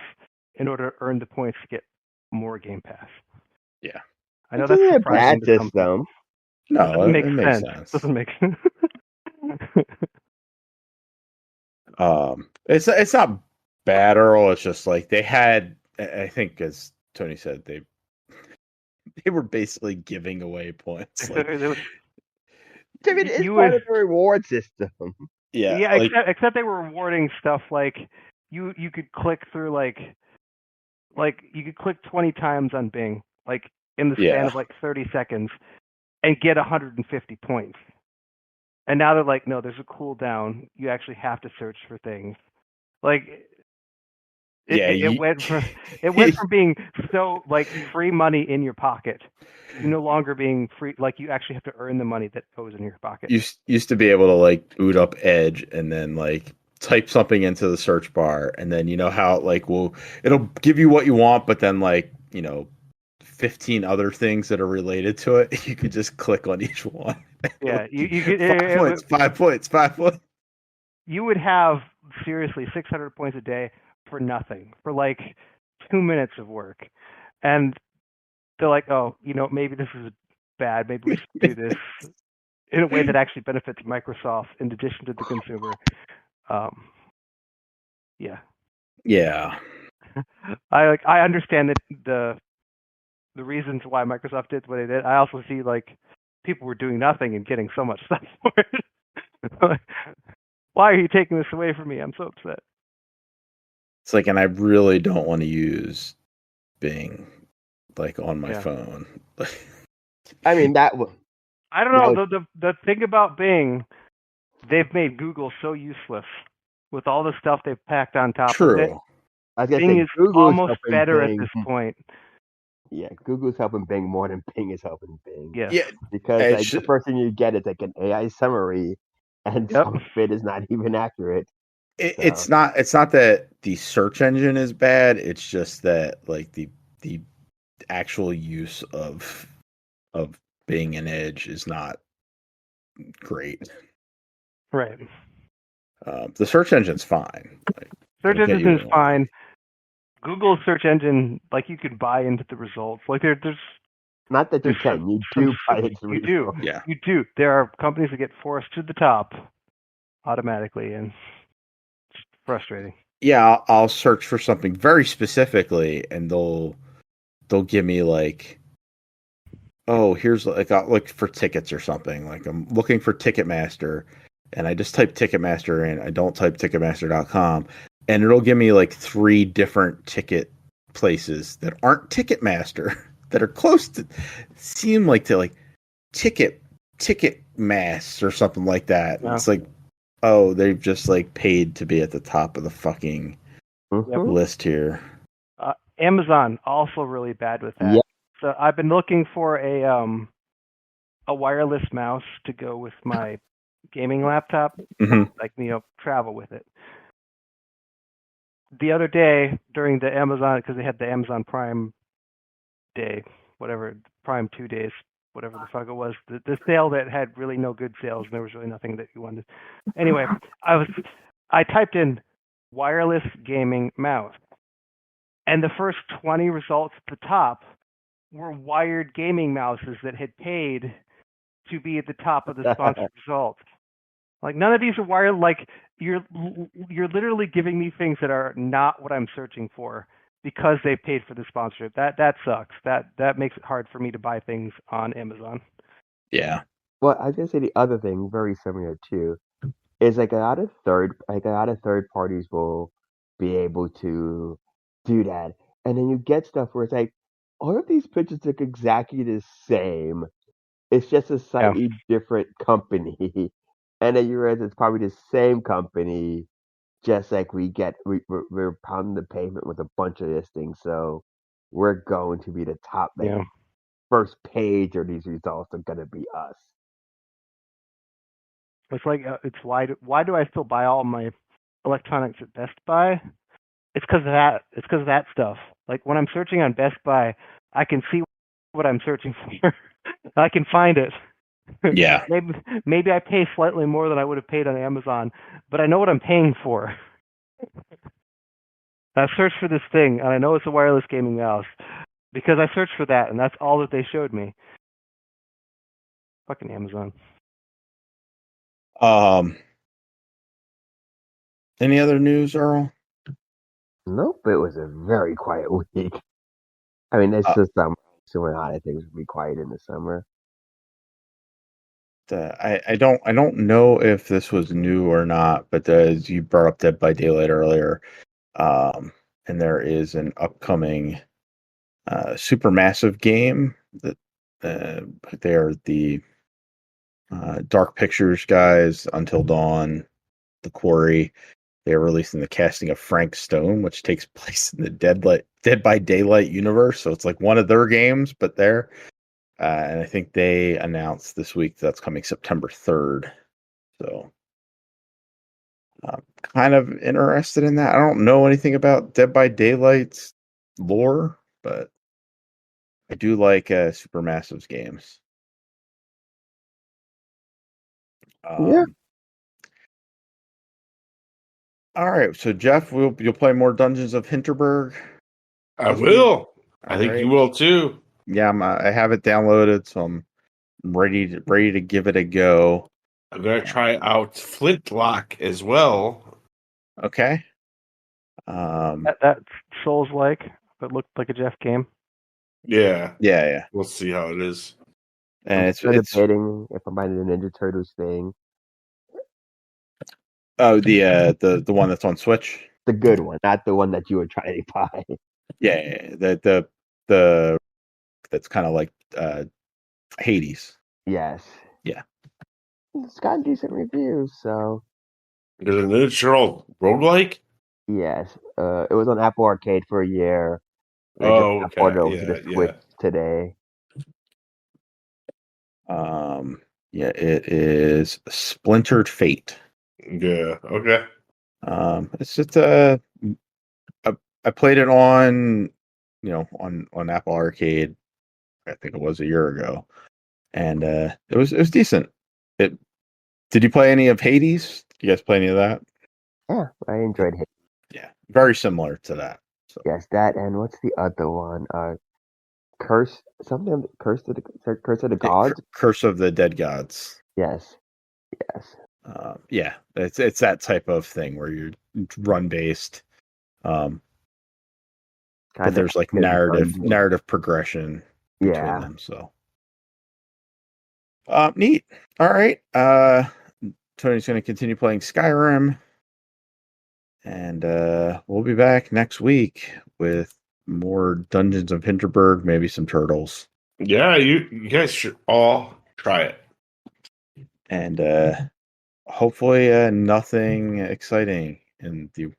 Speaker 3: in order to earn the points to get more Game Pass.
Speaker 1: Yeah,
Speaker 3: I know that's surprising to some people.
Speaker 1: No, it makes sense.
Speaker 3: Doesn't make sense.
Speaker 1: It's not bad, Earl. It's just like they had. I think, as Tony said, they were basically giving away points. Like,
Speaker 4: it's part of the reward system.
Speaker 3: Yeah. Except they were rewarding stuff like you could click through like you could click 20 times on Bing, like in the span of like 30 seconds, and get 150 points. And now they're like, no, there's a cooldown. You actually have to search for things. Like it went from being so like free money in your pocket to no longer being free. Like you actually have to earn the money that goes in your pocket.
Speaker 1: You used to be able to like boot up Edge and then like type something into the search bar, and then you know how like it'll give you what you want, but then like 15 other things that are related to it. You could just click on each one.
Speaker 3: Yeah, you could
Speaker 1: 5 points.
Speaker 3: You would have seriously 600 points a day for nothing, for like 2 minutes of work, and they're like, oh, maybe this is bad. Maybe we should do this in a way that actually benefits Microsoft in addition to the consumer.
Speaker 1: Yeah.
Speaker 3: I understand that the reasons why Microsoft did what they did. I also see like people were doing nothing and getting so much stuff for it. Why are you taking this away from me? I'm so upset.
Speaker 1: It's like, and I really don't want to use Bing like on my phone.
Speaker 4: I mean, that was.
Speaker 3: I don't know. The thing about Bing, they've made Google so useless with all the stuff they've packed on top of it. Bing is almost better at this point.
Speaker 4: Yeah, Google's helping Bing more than Bing is helping Bing.
Speaker 3: Yes.
Speaker 1: Yeah,
Speaker 4: because the first thing you get is like an AI summary, and some of it is not even accurate.
Speaker 1: It's not that the search engine is bad. It's just that like the actual use of Bing and Edge is not great.
Speaker 3: Right.
Speaker 1: The search engine's fine.
Speaker 3: Search engine is fine. Google's search engine, like you could buy into the results. Like there's
Speaker 4: Not that you
Speaker 3: there's
Speaker 4: can, you do buy into
Speaker 3: you do
Speaker 4: results.
Speaker 1: Yeah.
Speaker 3: you do. There are companies that get forced to the top automatically, and it's frustrating.
Speaker 1: Yeah, I'll search for something very specifically, and they'll give me like, oh, here's like I'll look for tickets or something. Like I'm looking for Ticketmaster, and I just type Ticketmaster in. I don't type Ticketmaster.com, and it'll give me like 3 different ticket places that aren't Ticketmaster that are close to seem like to like Ticketmaster or something like that.
Speaker 3: Yeah.
Speaker 1: It's like, oh, they've just like paid to be at the top of the fucking
Speaker 4: Mhm.
Speaker 1: list here.
Speaker 3: Amazon also really bad with that.
Speaker 4: Yeah.
Speaker 3: So I've been looking for a wireless mouse to go with my gaming laptop,
Speaker 1: Mhm.
Speaker 3: like travel with it. The other day during the Amazon, because they had the Amazon Prime Day, whatever, Prime 2 days, whatever the fuck it was, the sale that had really no good sales, and there was really nothing that you wanted. Anyway, I typed in wireless gaming mouse, and the first 20 results at the top were wired gaming mouses that had paid to be at the top of the sponsored results. Like none of these are wired. Like you're literally giving me things that are not what I'm searching for because they paid for the sponsorship. That sucks. That makes it hard for me to buy things on Amazon.
Speaker 1: Yeah.
Speaker 4: Well, I was gonna say the other thing, very similar too, is like a lot of third parties will be able to do that, and then you get stuff where it's like all of these pictures look exactly the same. It's just a
Speaker 3: Yeah.
Speaker 4: slightly different company, and then you realize it's probably the same company. Just like we're pounding the pavement with a bunch of listings, so we're going to be the top. Like
Speaker 3: Yeah.
Speaker 4: first page of these results are gonna be us.
Speaker 3: It's like it's why do I still buy all my electronics at Best Buy? It's because of that. It's because of that stuff. Like when I'm searching on Best Buy, I can see what I'm searching for. I can find it.
Speaker 1: Yeah.
Speaker 3: maybe I pay slightly more than I would have paid on Amazon, but I know what I'm paying for. I searched for this thing, and I know it's a wireless gaming mouse because I searched for that, and that's all that they showed me. Fucking Amazon.
Speaker 1: Any other news, Earl?
Speaker 4: Nope, it was a very quiet week. I mean, it's the summer, so a lot of things will be quiet in the summer.
Speaker 1: I don't know if this was new or not, but as you brought up Dead by Daylight earlier, and there is an upcoming supermassive game that they are the Dark Pictures guys, Until Dawn, The Quarry. They are releasing the casting of Frank Stone, which takes place in the Dead by Daylight universe. So it's like one of their games, but they're and I think they announced this week that's coming September 3rd. So I'm kind of interested in that. I don't know anything about Dead by Daylight's lore, but I do like Supermassive's games.
Speaker 4: Yeah.
Speaker 1: All right, so Jeff, you'll play more Dungeons of Hinterberg.
Speaker 2: I will. I
Speaker 1: All
Speaker 2: think
Speaker 1: right.
Speaker 2: you will too.
Speaker 1: Yeah, I have it downloaded, so I'm ready to give it a go.
Speaker 2: I'm gonna try out Flintlock as well.
Speaker 1: Okay.
Speaker 3: That Souls like, but looked like a Jeff game.
Speaker 2: Yeah,
Speaker 1: Yeah.
Speaker 2: we'll see how it is.
Speaker 1: And
Speaker 4: I'm
Speaker 1: it's
Speaker 4: debating if I'm buying the Ninja Turtles thing.
Speaker 1: oh the one that's on Switch.
Speaker 4: The good one, not the one that you were trying to buy.
Speaker 1: Yeah. The that's kind of like Hades.
Speaker 4: Yes.
Speaker 1: Yeah.
Speaker 4: It's got decent reviews, so
Speaker 2: Is it a natural roguelike?
Speaker 4: yes. It was on Apple Arcade for a year. They just
Speaker 2: Oh, okay.
Speaker 4: ported over to
Speaker 2: Yeah,
Speaker 4: the Switch today.
Speaker 1: Yeah, it is Splintered Fate.
Speaker 2: yeah. Okay.
Speaker 1: It's just I played it on on Apple Arcade. I think it was a year ago, and it was decent. Did you play any of Hades? Did you guys play any of that?
Speaker 4: Yeah, I enjoyed it.
Speaker 1: Yeah, very similar to that. So
Speaker 4: Yes, that and what's the other one? Curse something. Curse of the
Speaker 1: yeah,
Speaker 4: gods.
Speaker 1: Curse of the Dead Gods.
Speaker 4: Yes, yes.
Speaker 1: Yeah, it's that type of thing where you're run based, but
Speaker 4: Kind of
Speaker 1: there's like
Speaker 4: active run.
Speaker 1: narrative progression between
Speaker 4: Yeah.
Speaker 1: them. So neat. All right. Tony's going to continue playing Skyrim, and we'll be back next week with more Dungeons of Hinterberg, maybe some turtles,
Speaker 2: Yeah, you guys should all try it.
Speaker 1: and hopefully nothing exciting in the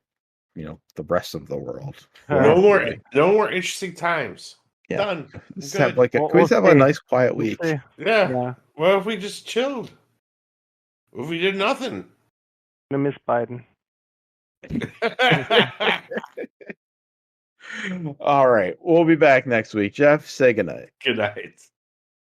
Speaker 1: rest of the world.
Speaker 2: No more interesting times.
Speaker 1: Yeah.
Speaker 2: Done.
Speaker 1: Just
Speaker 2: Good.
Speaker 1: have like
Speaker 3: We'll
Speaker 1: can we just have a
Speaker 3: see.
Speaker 1: nice quiet
Speaker 3: We'll
Speaker 1: week?
Speaker 3: see.
Speaker 2: Yeah.
Speaker 3: Yeah.
Speaker 2: Well, if we just chilled. If we did nothing.
Speaker 3: I miss Biden.
Speaker 1: All right. We'll be back next week. Jeff, say goodnight.
Speaker 2: Good night.